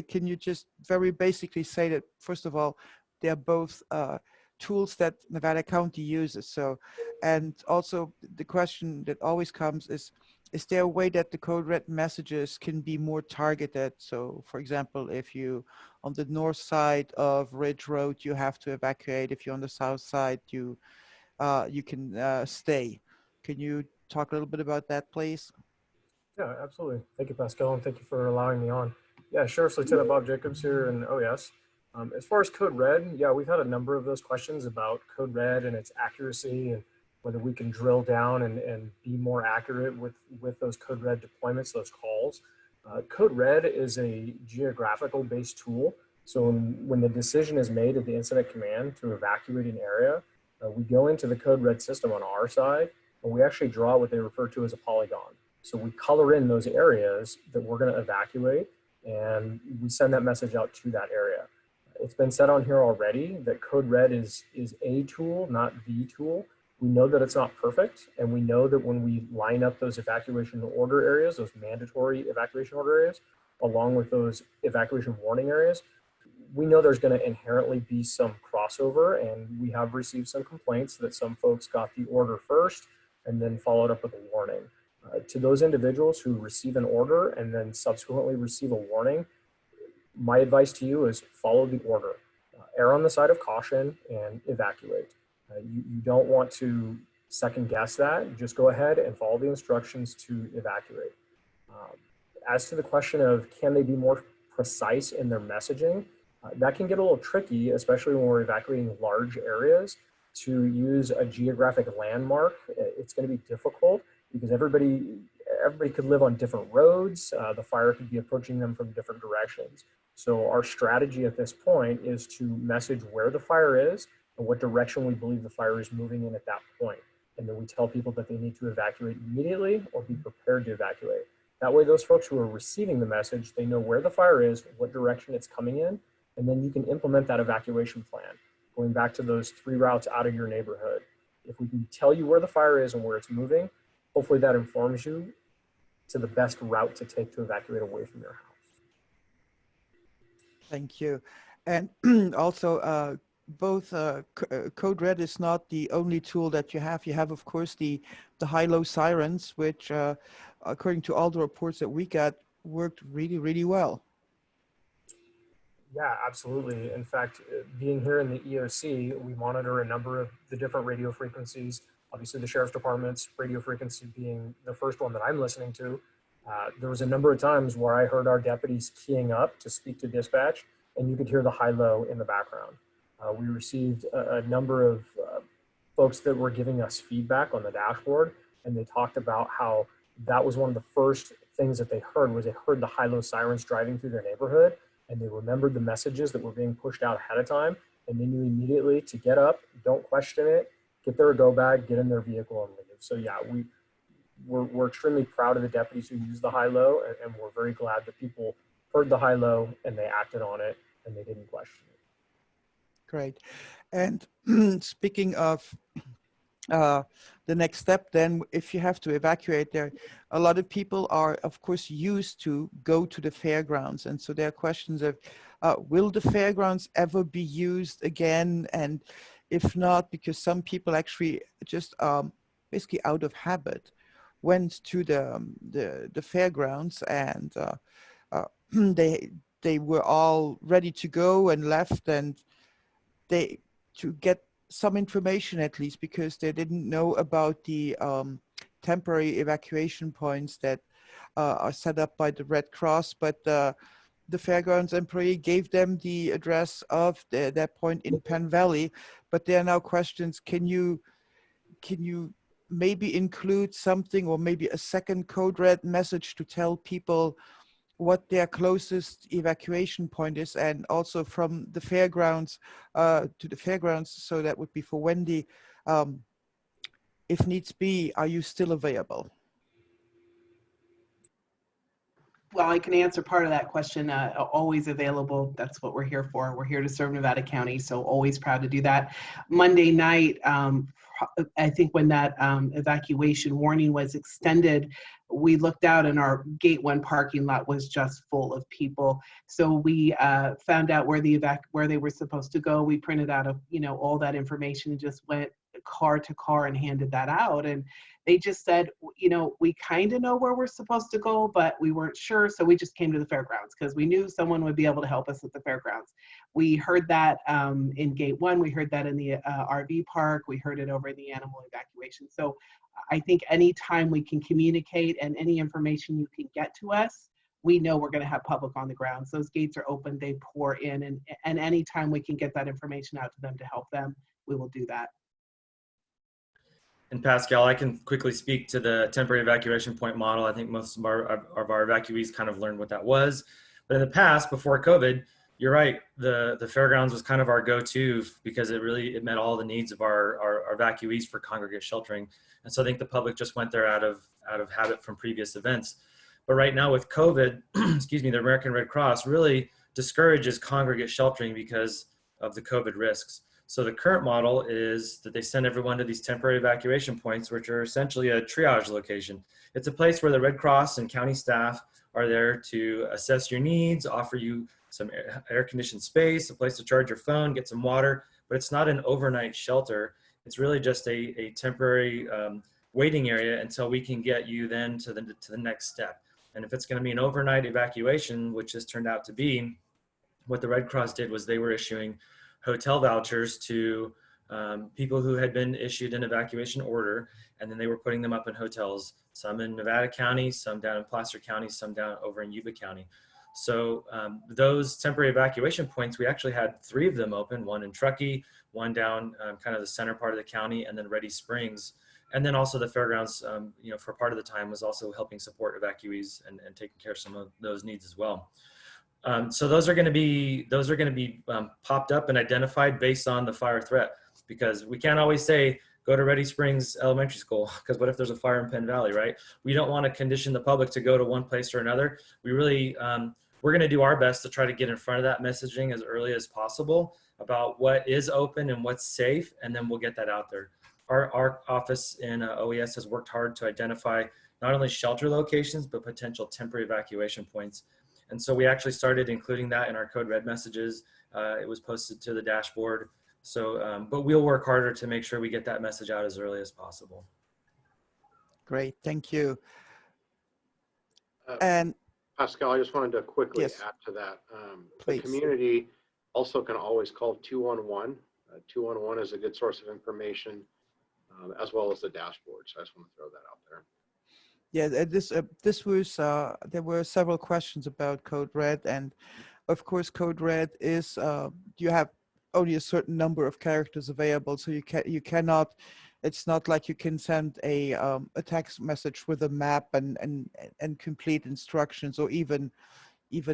can you just very basically say that, first of all, they're both tools that Nevada County uses. So, and also the question that always comes is is there a way that the code red messages can be more targeted? So for example, if you on the north side of Ridge Road, you have to evacuate. If you're on the south side, you can stay. Can you talk a little bit about that, please? Yeah, absolutely. Thank you, Pascal, and thank you for allowing me on. Yeah, Sheriff's Lieutenant Bob Jacobs here in OES. As far as Code Red, yeah, we've had a number of those questions about Code Red and its accuracy and whether we can drill down and be more accurate with those Code Red deployments, those calls. Code Red is a geographical based tool. So when the decision is made at the incident command to evacuate an area, we go into the Code Red system on our side, and we actually draw what they refer to as a polygon. So we color in those areas that we're going to evacuate, and we send that message out to that area. It's been said on here already that Code Red is a tool, not the tool. We know that it's not perfect, and we know that when we line up those evacuation order areas, those mandatory evacuation order areas, along with those evacuation warning areas, we know there's going to inherently be some crossover, and we have received some complaints that some folks got the order first and then followed up with a warning. To those individuals who receive an order and then subsequently receive a warning, my advice to you is follow the order. Err on the side of caution and evacuate. You don't want to second guess that. Just go ahead and follow the instructions to evacuate. As to the question of can they be more precise in their messaging, that can get a little tricky, especially when we're evacuating large areas. To use a geographic landmark, it's going to be difficult because everybody could live on different roads. The fire could be approaching them from different directions. So our strategy at this point is to message where the fire is and what direction we believe the fire is moving in at that point. And then we tell people that they need to evacuate immediately or be prepared to evacuate. That way, those folks who are receiving the message, they know where the fire is, what direction it's coming in, and then you can implement that evacuation plan. Going back to those 3 routes out of your neighborhood. If we can tell you where the fire is and where it's moving, hopefully that informs you to the best route to take to evacuate away from your house. Thank you. And also, Code Red is not the only tool that you have. You have, of course, the high-low sirens, which, according to all the reports that we got, worked really, really well. Yeah, absolutely. In fact, being here in the EOC, we monitor a number of the different radio frequencies. Obviously, the Sheriff's Department's radio frequency being the first one that I'm listening to. There was a number of times where I heard our deputies keying up to speak to dispatch, and you could hear the high-low in the background. We received a number of folks that were giving us feedback on the dashboard, and they talked about how that was one of the first things that they heard was they heard the high-low sirens driving through their neighborhood, and they remembered the messages that were being pushed out ahead of time, and they knew immediately to get up, don't question it, get their go bag, get in their vehicle and leave. So yeah, we're extremely proud of the deputies who use the high-low, and we're very glad that people heard the high-low and they acted on it and they didn't question it. Great. And speaking of the next step, then, if you have to evacuate there, a lot of people are, of course, used to go to the fairgrounds. And so there are questions of, will the fairgrounds ever be used again? And if not, because some people actually just basically out of habit went to the fairgrounds, and they were all ready to go and left, and to get some information at least, because they didn't know about the temporary evacuation points that are set up by the Red Cross, but the fairgrounds employee gave them the address of that point in Penn Valley. But there are now questions, can you maybe include something, or maybe a second code red message to tell people what their closest evacuation point is, and also from the fairgrounds to the fairgrounds? So that would be for Wendy. If needs be, are you still available? Well, I can answer part of that question. Always available. That's what we're here for. We're here to serve Nevada County, so always proud to do that. Monday night, I think when that evacuation warning was extended, we looked out and our Gate 1 parking lot was just full of people. So we found out where they were supposed to go. We printed out all that information and just went car to car and handed that out. And they just said, you know, we kind of know where we're supposed to go, but we weren't sure. So we just came to the fairgrounds because we knew someone would be able to help us at the fairgrounds. We heard that in gate 1, we heard that in the RV park, we heard it over in the animal evacuation. So I think anytime we can communicate and any information you can get to us, we know we're going to have public on the grounds. Those gates are open, they pour in, and anytime we can get that information out to them to help them, we will do that. And Pascal, I can quickly speak to the temporary evacuation point model. I think most of our evacuees kind of learned what that was. But in the past, before COVID, you're right, the fairgrounds was kind of our go-to because it met all the needs of our evacuees for congregate sheltering. And so I think the public just went there out of habit from previous events. But right now with COVID, excuse me, the American Red Cross really discourages congregate sheltering because of the COVID risks. So the current model is that they send everyone to these temporary evacuation points, which are essentially a triage location. It's a place where the Red Cross and county staff are there to assess your needs, offer you some air-conditioned space, a place to charge your phone, get some water, but it's not an overnight shelter. It's really just a temporary waiting area until we can get you then to the next step. And if it's going to be an overnight evacuation, which has turned out to be, what the Red Cross did was they were issuing hotel vouchers to people who had been issued an evacuation order, and then they were putting them up in hotels, some in Nevada County, some down in Placer County, some down over in Yuba County. So those temporary evacuation points, we actually had 3 of them open, one in Truckee, one down kind of the center part of the county, and then Ready Springs. And then also the fairgrounds, you know, for part of the time was also helping support evacuees and taking care of some of those needs as well. So those are going to be popped up and identified based on the fire threat, because we can't always say go to Ready Springs Elementary School, because what if there's a fire in Penn Valley, right? We don't want to condition the public to go to one place or another. We really we're going to do our best to try to get in front of that messaging as early as possible about what is open and what's safe, and then we'll get that out there. Our office in OES has worked hard to identify not only shelter locations, but potential temporary evacuation points. And so we actually started including that in our Code Red messages. It was posted to the dashboard. So, but we'll work harder to make sure we get that message out as early as possible. Great, thank you. And Pascal, I just wanted to quickly yes, add to that. The please. community also can always call 211. 211 is a good source of information, as well as the dashboard. So I just want to throw that out there. Yeah, this was there were several questions about Code Red, and of course Code Red is you have only a certain number of characters available, so you cannot. It's not like you can send a text message with a map and complete instructions, or even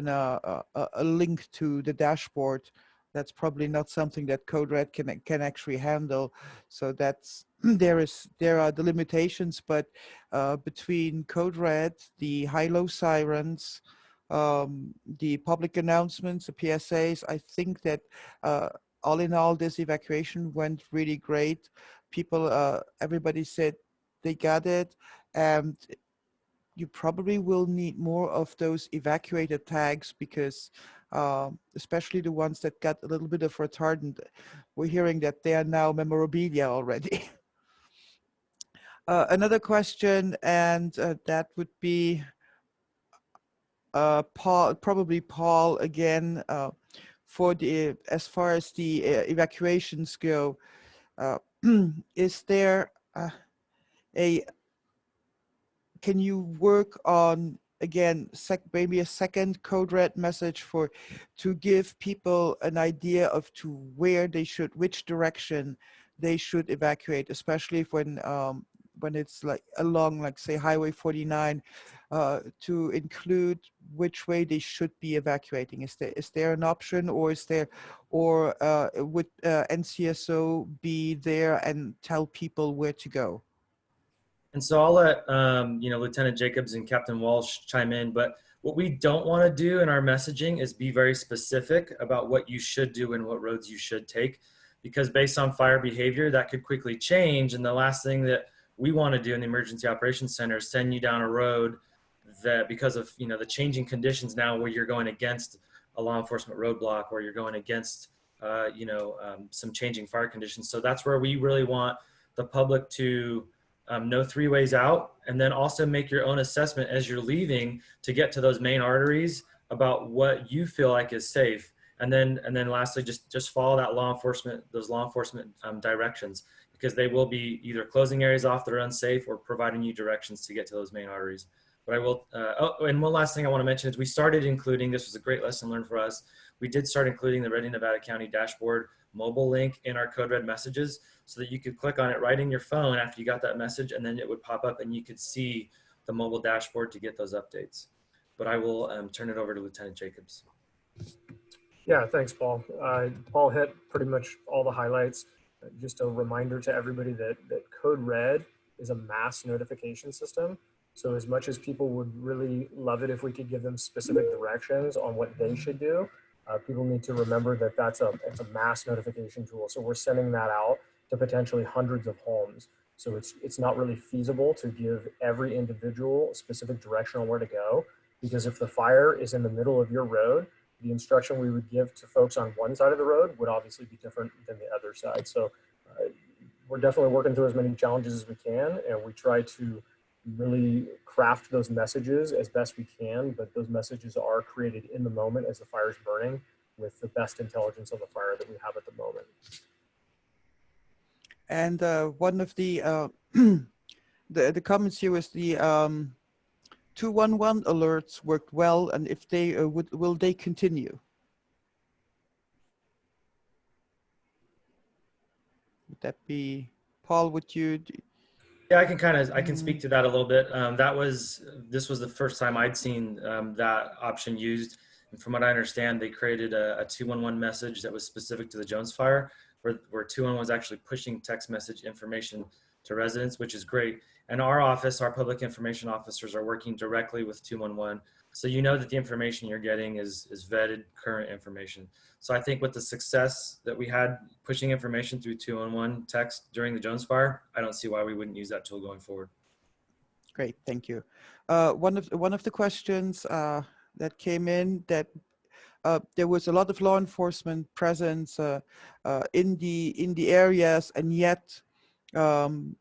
a link to the dashboard. That's probably not something that Code Red can actually handle. So that's there are the limitations, but between Code Red, the high-low sirens, the public announcements, the PSAs, I think that all in all, this evacuation went really great. People, everybody said they got it, and you probably will need more of those evacuated tags, because especially the ones that got a little bit of retardant, we're hearing that they are now memorabilia already. Another question, and that would be Paul, probably Paul again, for the as far as the evacuations go. Is there can you work on, again, maybe a second Code Red message to give people an idea of to where they should, which direction they should evacuate, especially when it's like along, like say Highway 49, to include which way they should be evacuating. Is there an option, or would NCSO be there and tell people where to go? And so I'll let Lieutenant Jacobs and Captain Walsh chime in, but what we don't want to do in our messaging is be very specific about what you should do and what roads you should take, because based on fire behavior, that could quickly change. And the last thing that we want to do in the Emergency Operations Center is send you down a road that, because of the changing conditions now, where you're going against a law enforcement roadblock, or you're going against some changing fire conditions. So that's where we really want the public to know 3 ways out, and then also make your own assessment as you're leaving to get to those main arteries about what you feel like is safe. And then lastly, just follow those law enforcement directions, because they will be either closing areas off that are unsafe or providing you directions to get to those main arteries. But I will, and one last thing I want to mention is we started including, this was a great lesson learned for us, we did start including the Reading Nevada County dashboard mobile link in our Code Red messages, so that you could click on it right in your phone after you got that message, and then it would pop up and you could see the mobile dashboard to get those updates. But I will turn it over to Lieutenant Jacobs. Yeah, thanks, Paul. Paul hit pretty much all the highlights. Just a reminder to everybody that Code Red is a mass notification system. So as much as people would really love it if we could give them specific directions on what they should do, people need to remember that it's a mass notification tool. So we're sending that out to potentially hundreds of homes. So it's not really feasible to give every individual specific direction on where to go, because if the fire is in the middle of your road, the instruction we would give to folks on one side of the road would obviously be different than the other side. So we're definitely working through as many challenges as we can, and we try to really craft those messages as best we can, but those messages are created in the moment as the fire is burning with the best intelligence on the fire that we have at the moment. And one of the the comments here was the 211 alerts worked well, and if they will they continue? Would that be Paul? Would you? Yeah, I can speak to that a little bit. This was the first time I'd seen that option used. And from what I understand, they created a 211 message that was specific to the Jones Fire, where 211 was actually pushing text message information to residents, which is great. And our office, our public information officers, are working directly with 211. So you know that the information you're getting is vetted current information. So I think with the success that we had pushing information through 211 text during the Jones Fire, I don't see why we wouldn't use that tool going forward. Great, thank you. One of the questions that came in, that there was a lot of law enforcement presence in the areas, and yet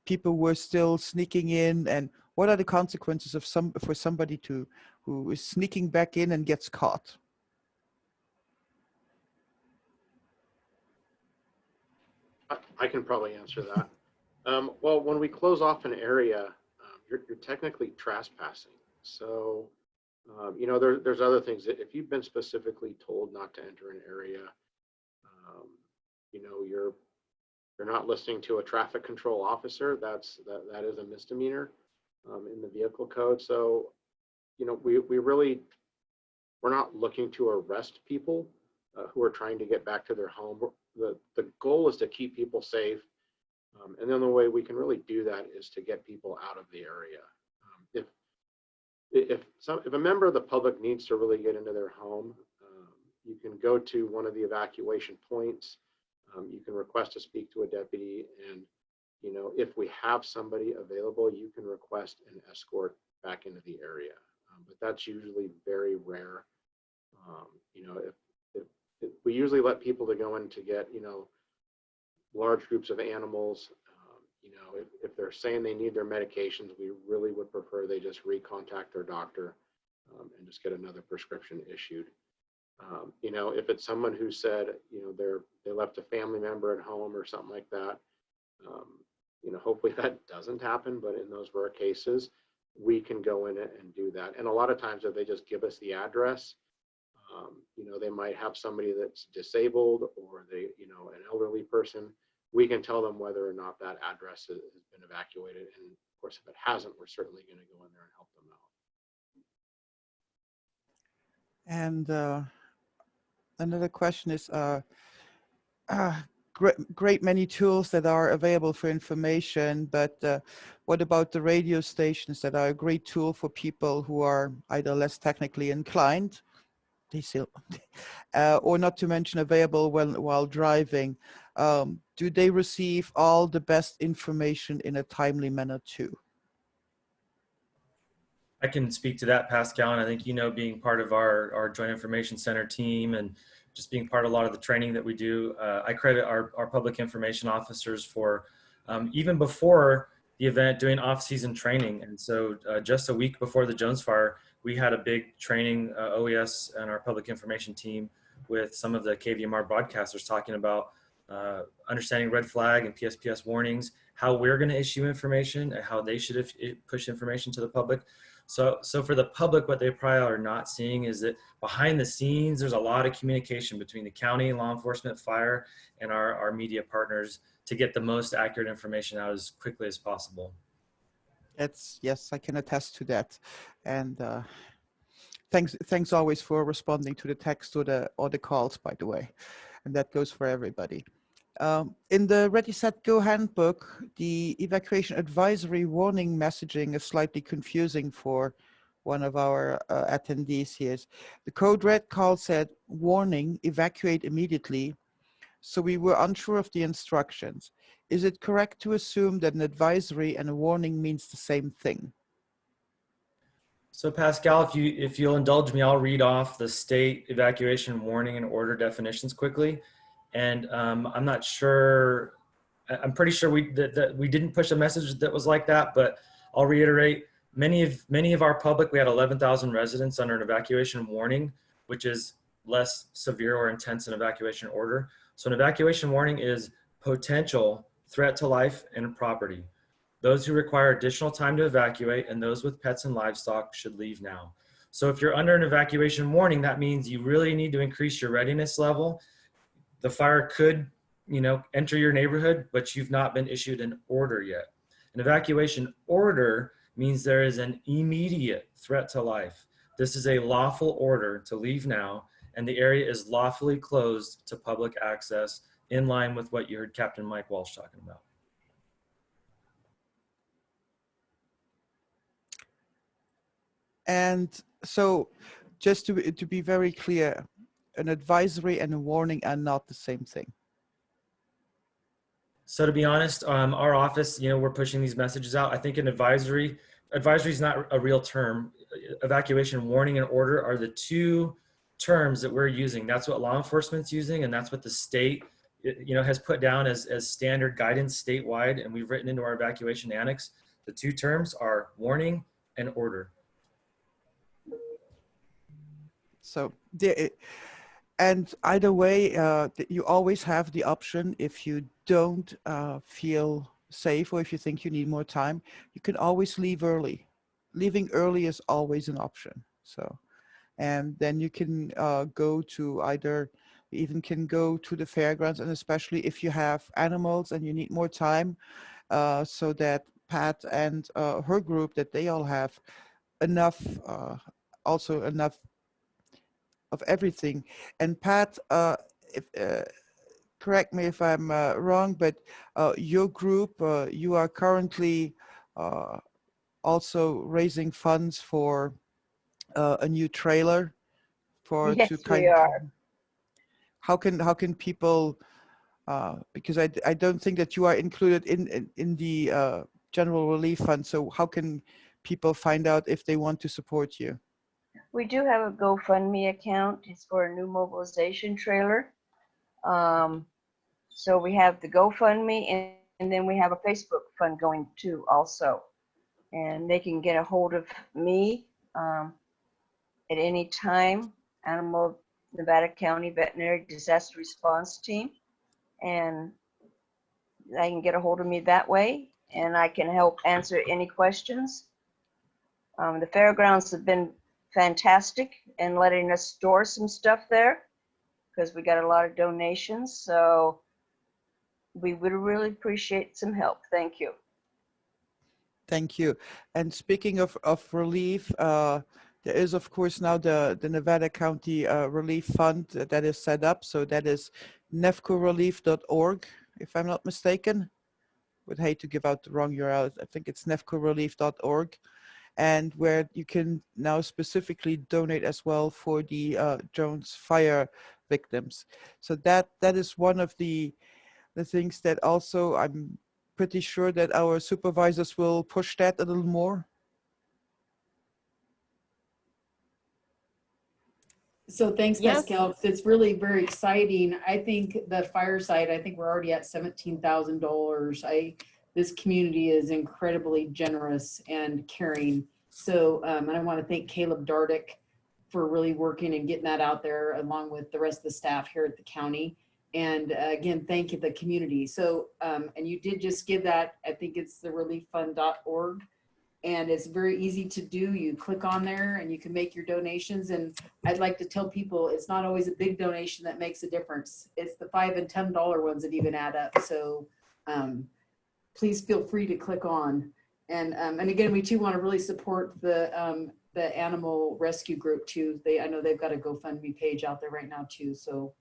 people were still sneaking in. And what are the consequences of for somebody who is sneaking back in and gets caught? I can probably answer that. Well, when we close off an area, you're technically trespassing. So, you know, there's other things that if you've been specifically told not to enter an area, you know, you're not listening to a traffic control officer. That is a misdemeanor in the vehicle code. So, you know, we're not looking to arrest people who are trying to get back to their home. The goal is to keep people safe. And the only way we can really do that is to get people out of the area. If a member of the public needs to really get into their home, you can go to one of the evacuation points. You can request to speak to a deputy, and you know, if we have somebody available, you can request an escort back into the area. But that's usually very rare. You know, if we usually let people to go in to get, you know, large groups of animals. You know, if they're saying they need their medications, we really would prefer they just recontact their doctor and just get another prescription issued. You know, if it's someone who said, you know, they left a family member at home or something like that, you know, hopefully that doesn't happen, but in those rare cases, we can go in and do that. And a lot of times if they just give us the address, you know, they might have somebody that's disabled, or they, you know, an elderly person. We can tell them whether or not that address has been evacuated. And of course, if it hasn't, we're certainly going to go in there and help them out. And another question is, great many tools that are available for information, but what about the radio stations that are a great tool for people who are either less technically inclined, they still, or not to mention available while driving? Do they receive all the best information in a timely manner too? I can speak to that, Pascal, and I think, you know, being part of our Joint Information Center team and just being part of a lot of the training that we do, I credit our public information officers for even before the event, doing off-season training. And so just a week before the Jones Fire, we had a big training, OES and our public information team, with some of the KVMR broadcasters talking about understanding red flag and PSPS warnings, how we're going to issue information and how they should push information to the public. So for the public, what they probably are not seeing is that behind the scenes, there's a lot of communication between the county, law enforcement, fire, and our media partners to get the most accurate information out as quickly as possible. Yes, I can attest to that. And thanks always for responding to the text or the calls, by the way. And that goes for everybody. In the Ready, Set, Go handbook, the evacuation advisory warning messaging is slightly confusing for one of our attendees here. The code red call said, warning, evacuate immediately. So we were unsure of the instructions. Is it correct to assume that an advisory and a warning means the same thing? So Pascal, if you'll indulge me, I'll read off the state evacuation warning and order definitions quickly. And I'm not sure, I'm pretty sure that we didn't push a message that was like that, but I'll reiterate, many of our public, we had 11,000 residents under an evacuation warning, which is less severe or intense than evacuation order. So an evacuation warning is potential threat to life and property. Those who require additional time to evacuate and those with pets and livestock should leave now. So if you're under an evacuation warning, that means you really need to increase your readiness level. The fire could, enter your neighborhood, but you've not been issued an order yet. An evacuation order means there is an immediate threat to life. This is a lawful order to leave now, and the area is lawfully closed to public access, in line with what you heard Captain Mike Walsh talking about. And so just to be very clear, an advisory and a warning are not the same thing. So to be honest, our office, we're pushing these messages out. I think an advisory is not a real term. Evacuation, warning, and order are the two terms that we're using. That's what law enforcement's using, and that's what the state, has put down as standard guidance statewide, and we've written into our evacuation annex. The two terms are warning and order. So and either way, you always have the option, if you don't feel safe or if you think you need more time, you can always leave early. Leaving early is always an option. So, and then you can go to you even can go to the fairgrounds, and especially if you have animals and you need more time, so that Pat and her group, that they all have enough, also enough of everything. And Pat, correct me if I'm wrong, but your group, you are currently also raising funds for a new trailer for Yes, to we kind are. how can people because I don't think that you are included in the general relief fund, so how can people find out if they want to support you? We do have a GoFundMe account. It's for a new mobilization trailer. So we have the GoFundMe, and then we have a Facebook fund going too also. And they can get a hold of me at any time, Nevada County Veterinary Disaster Response Team. And they can get a hold of me that way, and I can help answer any questions. The fairgrounds have been fantastic in letting us store some stuff there because we got a lot of donations. So we would really appreciate some help. Thank you. Thank you. And speaking of relief, there is of course now the Nevada County Relief Fund that is set up. So that is nefcorelief.org, if I'm not mistaken. Would hate to give out the wrong URL. I think it's nefcorelief.org. And where you can now specifically donate as well for the Jones Fire victims. So that is one of the things that also I'm pretty sure that our supervisors will push that a little more. So thanks, Yes. Pascal. It's really very exciting. I think the fire site, I think we're already at $17,000. this community is incredibly generous and caring. So, and I want to thank Caleb Dardick for really working and getting that out there along with the rest of the staff here at the county. And again, thank you, the community. So, and you did just give that, I think it's the relieffund.org. And it's very easy to do. You click on there and you can make your donations. And I'd like to tell people it's not always a big donation that makes a difference. It's the $5 and $10 ones that even add up. So please feel free to click on. And again, we too want to really support the animal rescue group too. I know they've got a GoFundMe page out there right now too. So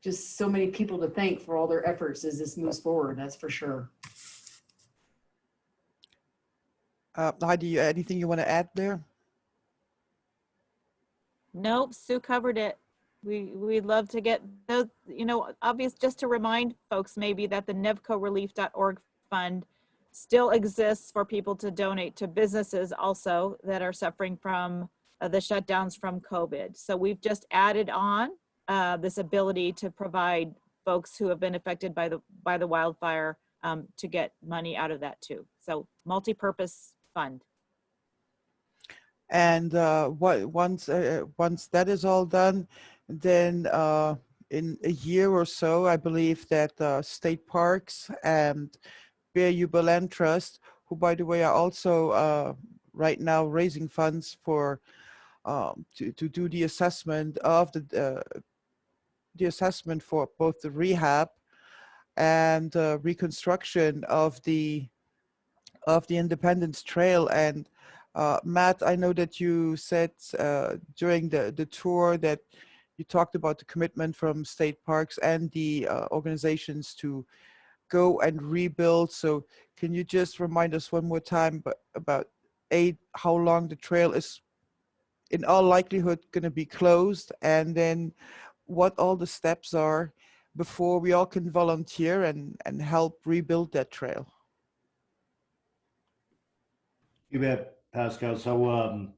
just so many people to thank for all their efforts as this moves forward. That's for sure. Heidi, anything you want to add there? Nope, Sue covered it. We'd love to get those, obvious, just to remind folks maybe that the nevcorelief.org fund still exists for people to donate to businesses also that are suffering from the shutdowns from COVID. So we've just added on this ability to provide folks who have been affected by the wildfire to get money out of that too. So multi-purpose fund. And once that is all done, then in a year or so, I believe that state parks and South Yuba Land Trust, who by the way are also right now raising funds for to do the assessment of the assessment for both the rehab and reconstruction of the Independence Trail. And Matt, I know that you said during the tour that you talked about the commitment from state parks and the organizations to go and rebuild. So can you just remind us one more time about how long the trail is in all likelihood going to be closed, and then what all the steps are before we all can volunteer and help rebuild that trail? You bet, Pascal. So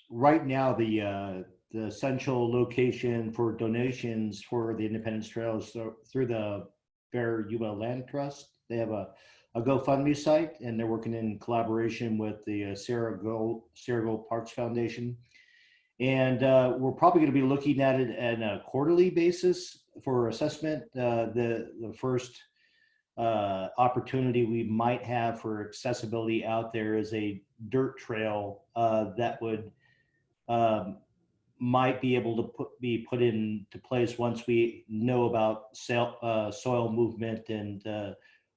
right now, the essential location for donations for the Independence Trail is through the South Yuba Land Trust. They have a GoFundMe site, and they're working in collaboration with the Sierra Gold Parks Foundation. And we're probably going to be looking at it on a quarterly basis for assessment. The first opportunity we might have for accessibility out there is a dirt trail that would might be able to be put into place once we know about soil movement and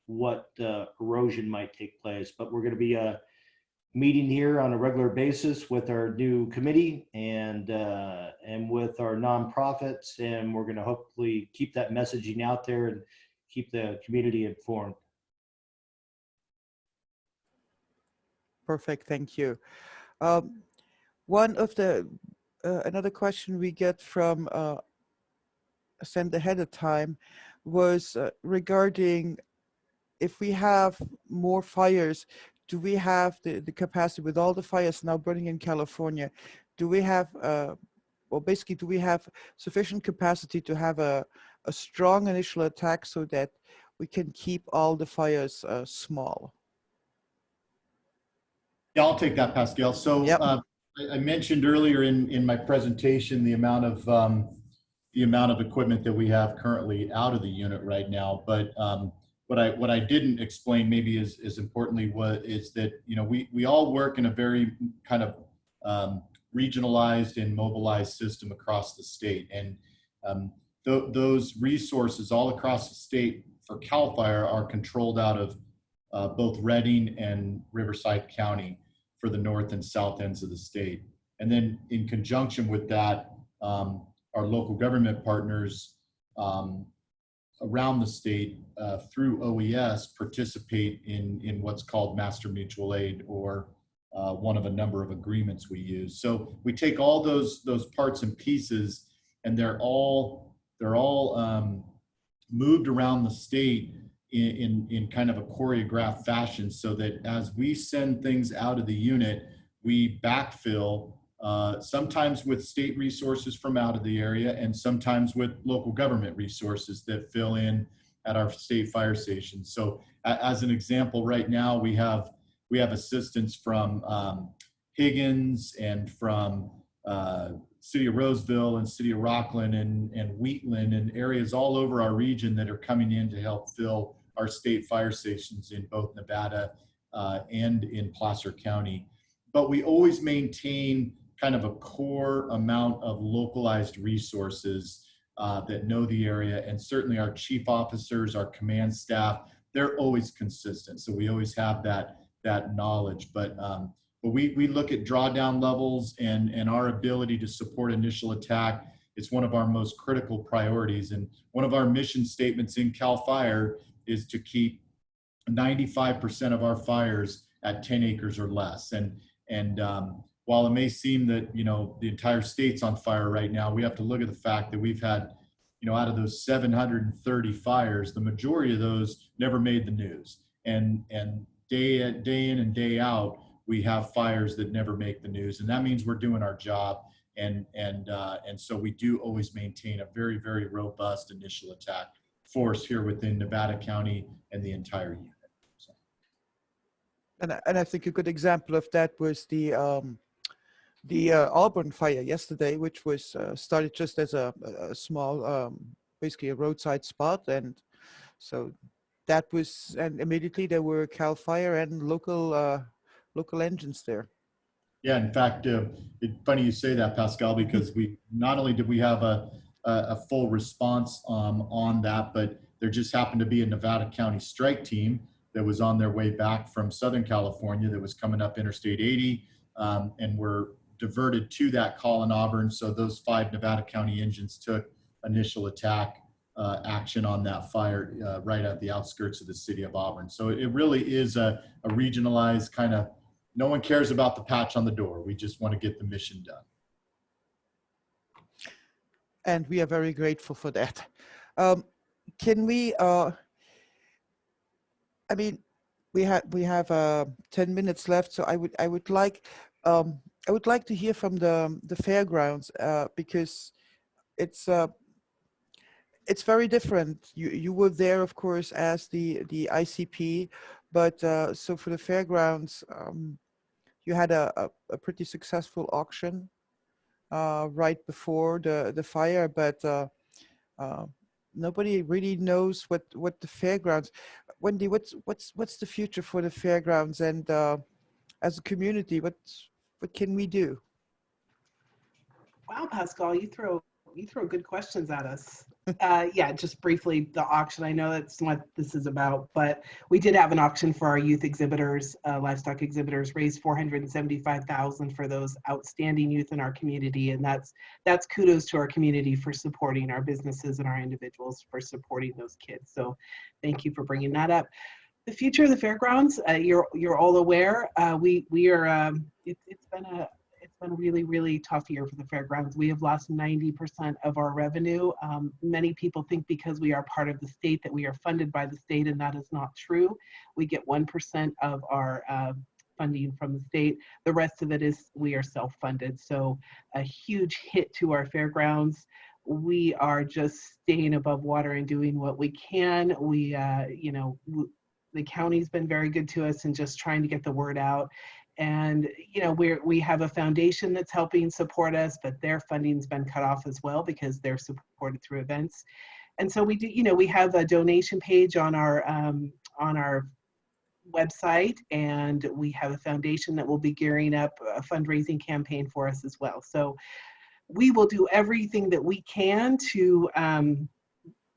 what erosion might take place. But we're going to be meeting here on a regular basis with our new committee and with our nonprofits, and we're going to hopefully keep that messaging out there and keep the community informed. Perfect, thank you. One of the another question we get from sent ahead of time was regarding if we have more fires, do we have the capacity with all the fires now burning in California? Do we have, well, basically, do we have sufficient capacity to have a strong initial attack so that we can keep all the fires small? Yeah, I'll take that, Pascal. So yep. I mentioned earlier in my presentation the amount of equipment that we have currently out of the unit right now, but what I didn't explain maybe is importantly is that, you know, we all work in a very kind of regionalized and mobilized system across the state, and those resources all across the state for CAL FIRE are controlled out of both Redding and Riverside County for the north and south ends of the state. And then in conjunction with that, our local government partners around the state through OES participate in what's called Master Mutual Aid, or one of a number of agreements we use. So we take all those parts and pieces, and they're all moved around the state in kind of a choreographed fashion, so that as we send things out of the unit, we backfill sometimes with state resources from out of the area, and sometimes with local government resources that fill in at our state fire stations. So as an example, right now we have assistance from Higgins and from City of Roseville and City of Rockland and Wheatland and areas all over our region that are coming in to help fill our state fire stations in both Nevada and in Placer County. But we always maintain kind of a core amount of localized resources that know the area, and certainly our chief officers, our command staff, they're always consistent. So we always have that knowledge. But we look at drawdown levels and our ability to support initial attack. It's one of our most critical priorities. And one of our mission statements in CAL FIRE is to keep 95% of our fires at 10 acres or less. And while it may seem that, the entire state's on fire right now, we have to look at the fact that we've had, out of those 730 fires, the majority of those never made the news. And day in and day out, we have fires that never make the news. And that means we're doing our job. And so we do always maintain a very, very robust initial attack force here within Nevada County and the entire unit. So. And I think a good example of that was the Auburn fire yesterday, which was started just as a small, basically a roadside spot. And so that was, and immediately there were CAL FIRE and local engines there. Yeah, in fact, it's funny you say that, Pascal, because we not only did we have a full response on that, but there just happened to be a Nevada County strike team that was on their way back from Southern California that was coming up Interstate 80 and were diverted to that call in Auburn. So those 5 Nevada County engines took initial attack action on that fire right at the outskirts of the city of Auburn. So it really is a regionalized kind of, no one cares about the patch on the door. We just want to get the mission done. And we are very grateful for that. Can we, I mean, we have 10 minutes left, so I would like to hear from the fairgrounds because it's very different. You were there, of course, as the ICP, but so for the fairgrounds, you had a pretty successful auction right before the fire, but nobody really knows what the fairgrounds. Wendy, what's the future for the fairgrounds, and as a community, what can we do? Wow, Pascal, you throw good questions at us. Yeah, just briefly, the auction, I know that's what this is about, but we did have an auction for our youth exhibitors, livestock exhibitors, raised $475,000 for those outstanding youth in our community. And that's kudos to our community for supporting our businesses and our individuals for supporting those kids. So thank you for bringing that up. The future of the fairgrounds, you're all aware, it's been a really, really tough year for the fairgrounds. We have lost 90% of our revenue. Many people think because we are part of the state that we are funded by the state, and that is not true. We get 1% of our funding from the state. The rest of it is we are self-funded. So a huge hit to our fairgrounds. We are just staying above water and doing what we can. We, the county's been very good to us and just trying to get the word out. And, we have a foundation that's helping support us, but their funding's been cut off as well because they're supported through events. And so we do, we have a donation page on our website, and we have a foundation that will be gearing up a fundraising campaign for us as well. So we will do everything that we can to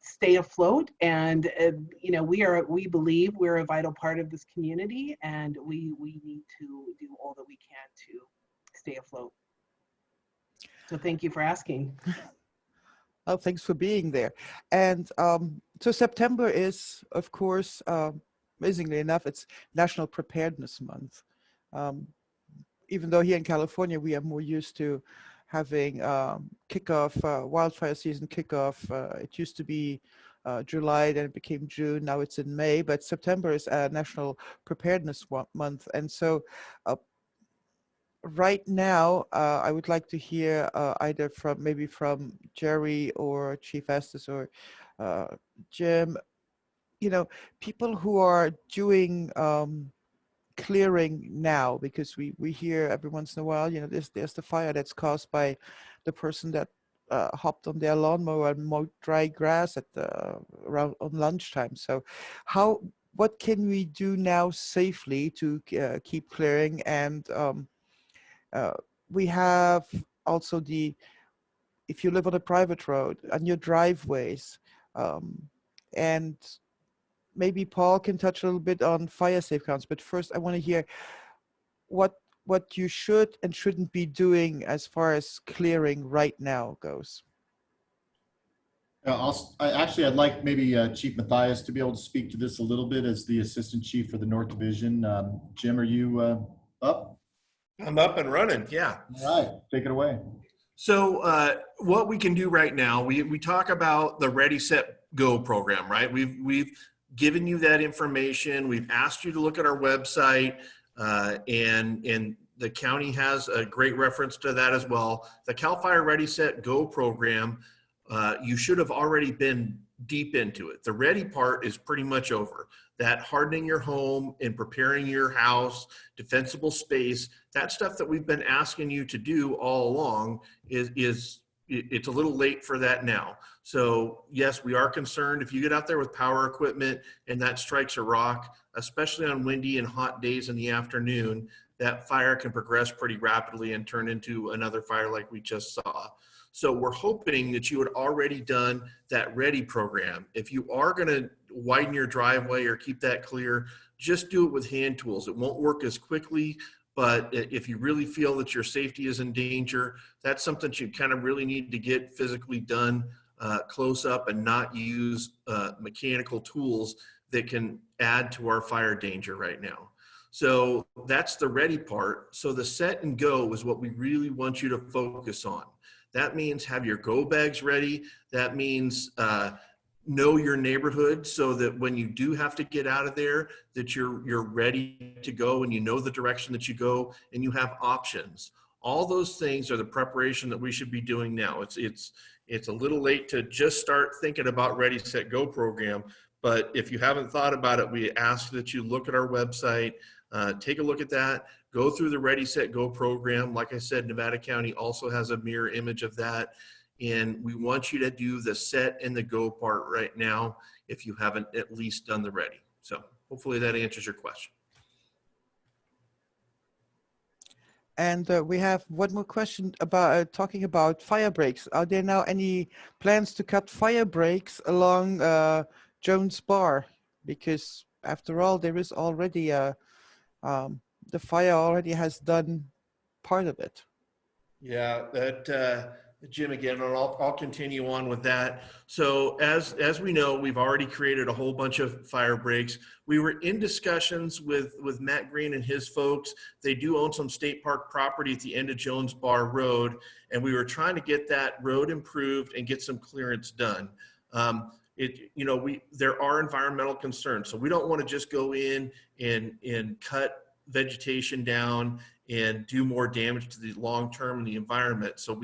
stay afloat, and we believe we're a vital part of this community, and we need to do all that we can to stay afloat. So thank you for asking. Oh, thanks for being there. And so September is, of course, amazingly enough, it's National Preparedness Month. Even though here in California we are more used to having kickoff, wildfire season kickoff. It used to be July, then it became June, now it's in May, but September is National Preparedness Month. And so right now, I would like to hear either from Jerry or Chief Estes or Jim, you know, people who are doing clearing now, because we hear every once in a while, you know, there's the fire that's caused by the person that hopped on their lawnmower and mowed dry grass at around on lunchtime. So what can we do now safely to keep clearing? And uh, we have also if you live on a private road, on your driveways, um, and maybe Paul can touch a little bit on fire safe counts, but first I want to hear what you should and shouldn't be doing as far as clearing right now goes. I'd like maybe Chief Matthias to be able to speak to this a little bit as the Assistant Chief for the North Division. Jim, are you up? I'm up and running, yeah. All right, take it away. So what we can do right now, we talk about the Ready, Set, Go program, right? We've given you that information. We've asked you to look at our website, and the county has a great reference to that as well. The CAL FIRE Ready, Set, Go program, you should have already been deep into it. The ready part is pretty much over. That hardening your home and preparing your house, defensible space, that stuff that we've been asking you to do all along it's a little late for that now. So yes, we are concerned if you get out there with power equipment and that strikes a rock, especially on windy and hot days in the afternoon, that fire can progress pretty rapidly and turn into another fire like we just saw. So we're hoping that you had already done that ready program. If you are going to widen your driveway or keep that clear, just do it with hand tools. It won't work as quickly, but if you really feel that your safety is in danger, that's something you kind of really need to get physically done close up and not use mechanical tools that can add to our fire danger right now. So that's the ready part. So the set and go is what we really want you to focus on. That means have your go bags ready. That means know your neighborhood so that when you do have to get out of there, that you're ready to go and you know the direction that you go and you have options. All those things are the preparation that we should be doing now. It's a little late to just start thinking about Ready, Set, Go program, but if you haven't thought about it, we ask that you look at our website, take a look at that. Go through the Ready, Set, Go program. Like I said, Nevada County also has a mirror image of that. And we want you to do the set and the go part right now if you haven't at least done the ready. So hopefully that answers your question. And we have one more question about talking about fire breaks. Are there now any plans to cut fire breaks along Jones Bar? Because after all, there is already the fire already has done part of it. Yeah, that Jim again, and I'll continue on with that. So as we know, we've already created a whole bunch of fire breaks. We were in discussions with Matt Green and his folks. They do own some state park property at the end of Jones Bar Road, and we were trying to get that road improved and get some clearance done. There are environmental concerns, so we don't want to just go in and cut vegetation down and do more damage to the long term in the environment. So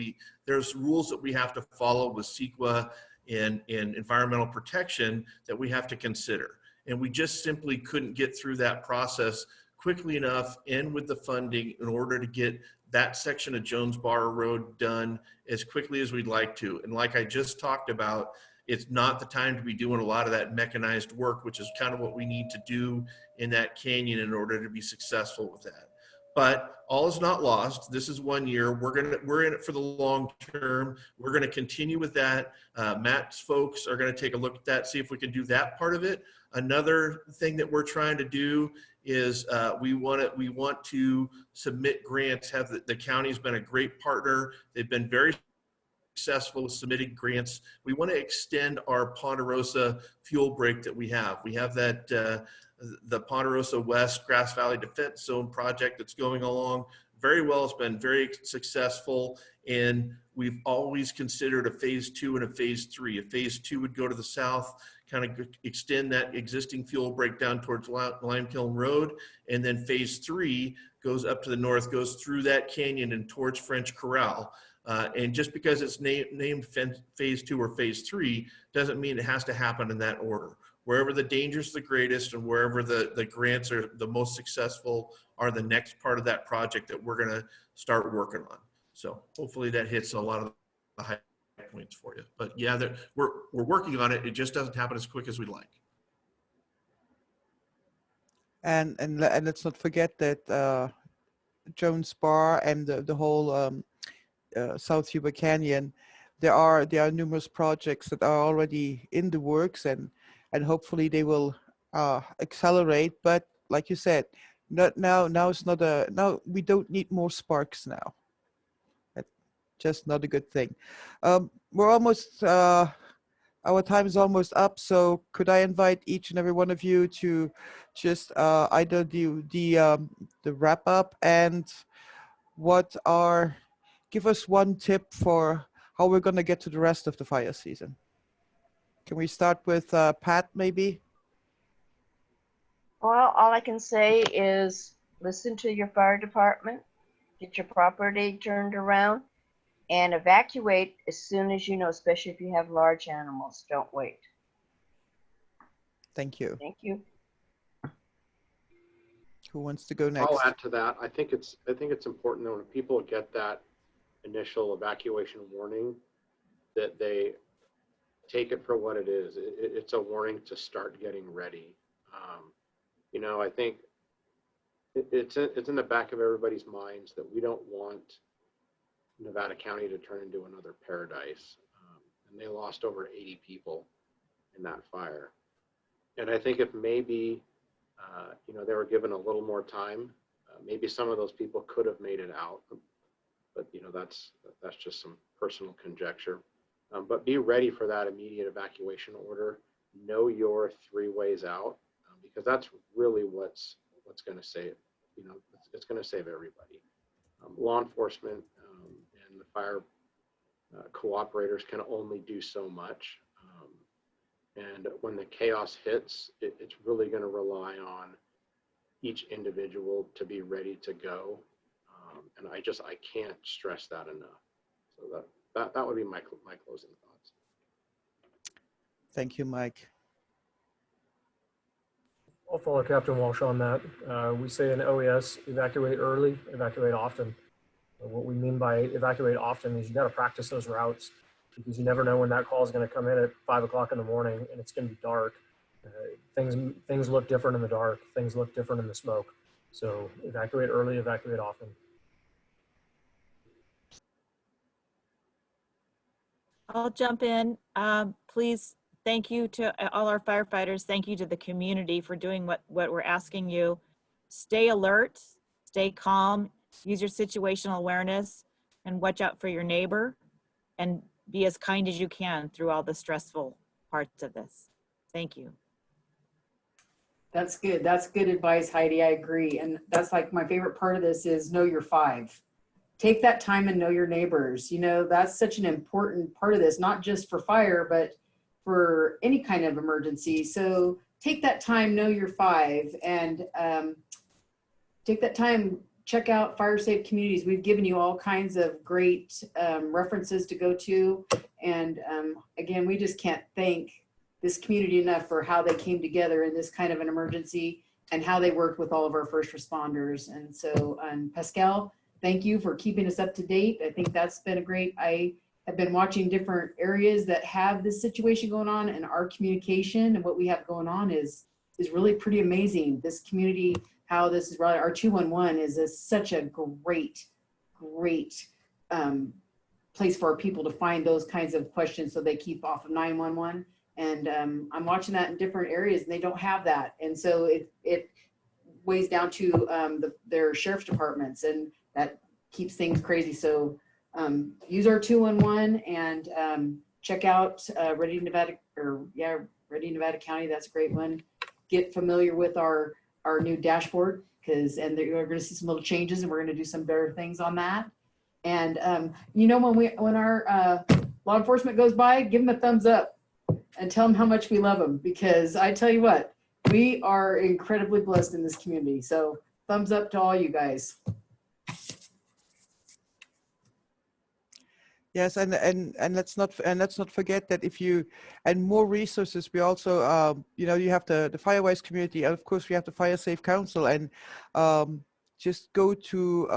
there's rules that we have to follow with CEQA and environmental protection that we have to consider. And we just simply couldn't get through that process quickly enough and with the funding in order to get that section of Jones Bar Road done as quickly as we'd like to. And like I just talked about, it's not the time to be doing a lot of that mechanized work, which is kind of what we need to do in that canyon in order to be successful with that. But all is not lost. This is 1 year. We're in it for the long term. We're going to continue with that. Matt's folks are going to take a look at that, see if we can do that part of it. Another thing that we're trying to do is we want to submit grants. The county's been a great partner. They've been very successful with submitting grants. We want to extend our Ponderosa fuel break that we have. We have that the Ponderosa West Grass Valley Defense Zone project that's going along very well. It's been very successful, and we've always considered a phase 2 and a phase 3. A phase 2 would go to the south, kind of extend that existing fuel break down towards Lime Kiln Road, and then phase 3 goes up to the north, goes through that canyon and towards French Corral. And just because it's named phase 2 or phase 3 doesn't mean it has to happen in that order. wherever the danger's the greatest and wherever the grants are the most successful are the next part of that project that we're going to start working on. So hopefully that hits a lot of the high points for you. But yeah, we're working on it. It just doesn't happen as quick as we'd like. And let's not forget that Jones Bar and the whole South Yuba Canyon, there are numerous projects that are already in the works, and hopefully they will accelerate. But like you said, not now. Now it's not a now. We don't need more sparks now. That's just not a good thing. We're almost. Our time is almost up, so could I invite each and every one of you to just either do the wrap up and give us one tip for how we're going to get to the rest of the fire season. Can we start with Pat, maybe? Well, all I can say is listen to your fire department, get your property turned around, and evacuate as soon as you know, especially if you have large animals. Don't wait. Thank you. Thank you. Who wants to go next? I'll add to that. I think it's important that when people get that initial evacuation warning, that they take it for what it is. It's a warning to start getting ready. You know, I think it's in the back of everybody's minds that we don't want Nevada County to turn into another paradise. And they lost over 80 people in that fire. And I think if maybe, you know, they were given a little more time, maybe some of those people could have made it out. But, you know, that's just some personal conjecture. But be ready for that immediate evacuation order. Know your 3 ways out, because that's really what's going to save, you know, it's going to save everybody. Law enforcement and the fire cooperators can only do so much. And when the chaos hits, it's really going to rely on each individual to be ready to go. And I can't stress that enough. So that would be my closing thoughts. Thank you, Mike. I'll follow Captain Walsh on that. We say in OES, evacuate early, evacuate often. What we mean by evacuate often is you got to practice those routes, because you never know when that call is going to come in at 5 o'clock in the morning and it's going to be dark. Things look different in the dark. Things look different in the smoke. So evacuate early, evacuate often. I'll jump in. Please, thank you to all our firefighters. Thank you to the community for doing what we're asking you. Stay alert, stay calm, use your situational awareness, and watch out for your neighbor, and be as kind as you can through all the stressful parts of this. Thank you. That's good. That's good advice, Heidi. I agree. And that's like my favorite part of this is know your 5. Take that time and know your neighbors. You know, that's such an important part of this, not just for fire, but for any kind of emergency. So take that time, know your 5, and take that time, check out Fire Safe Communities. We've given you all kinds of great references to go to. And again, we just can't thank this community enough for how they came together in this kind of an emergency and how they worked with all of our first responders. And so, Pascal, thank you for keeping us up to date. I think that's been a great, I have been watching different areas that have this situation going on, and our communication and what we have going on is really pretty amazing. This community, how this is really, our 211 is such a great place for our people to find those kinds of questions, so they keep off of 911. And I'm watching that in different areas, and they don't have that. And so it weighs down to their sheriff's departments, and that keeps things crazy. So use our 211 and check out Ready Nevada County. That's a great one. Get familiar with our new dashboard, and you're going to see some little changes, and we're going to do some better things on that. And you know, when our law enforcement goes by, give them a thumbs up and tell them how much we love them, because I tell you what, we are incredibly blessed in this community. So thumbs up to all you guys. Yes, and let's not forget that if you and more resources, we also you know, you have the Firewise community, and of course we have the Fire Safe Council, and just go to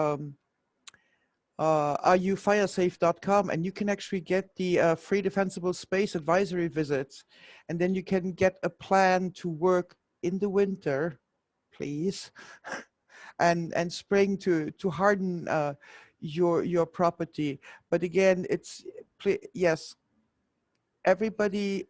rufiresafe.com and you can actually get the free defensible space advisory visits, and then you can get a plan to work in the winter, please, and spring to harden your property. But again, it's yes, everybody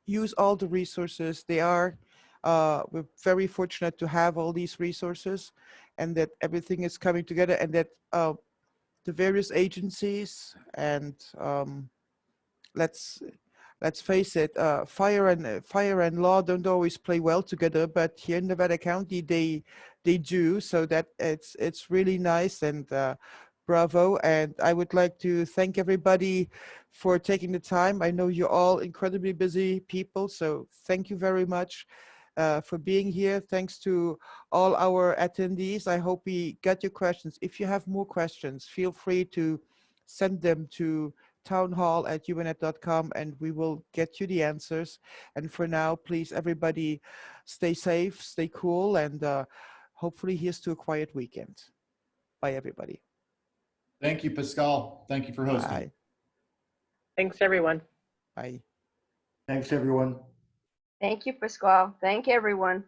use all the resources. They are we're very fortunate to have all these resources, and that everything is coming together, and that the various agencies and let's let's face it, fire and law don't always play well together, but here in Nevada County they do. So that it's really nice, and bravo. And I would like to thank everybody for taking the time. I know you're all incredibly busy people, so thank you very much for being here. Thanks to all our attendees. I hope we got your questions. If you have more questions, feel free to send them to townhall@unet.com and we will get you the answers. And for now, please, everybody, stay safe, stay cool, and hopefully here's to a quiet weekend. Bye, everybody. Thank you, Pascal. Thank you for hosting. Bye. Thanks, everyone. Bye. Thanks, everyone. Thank you, Pasquale. Thank everyone.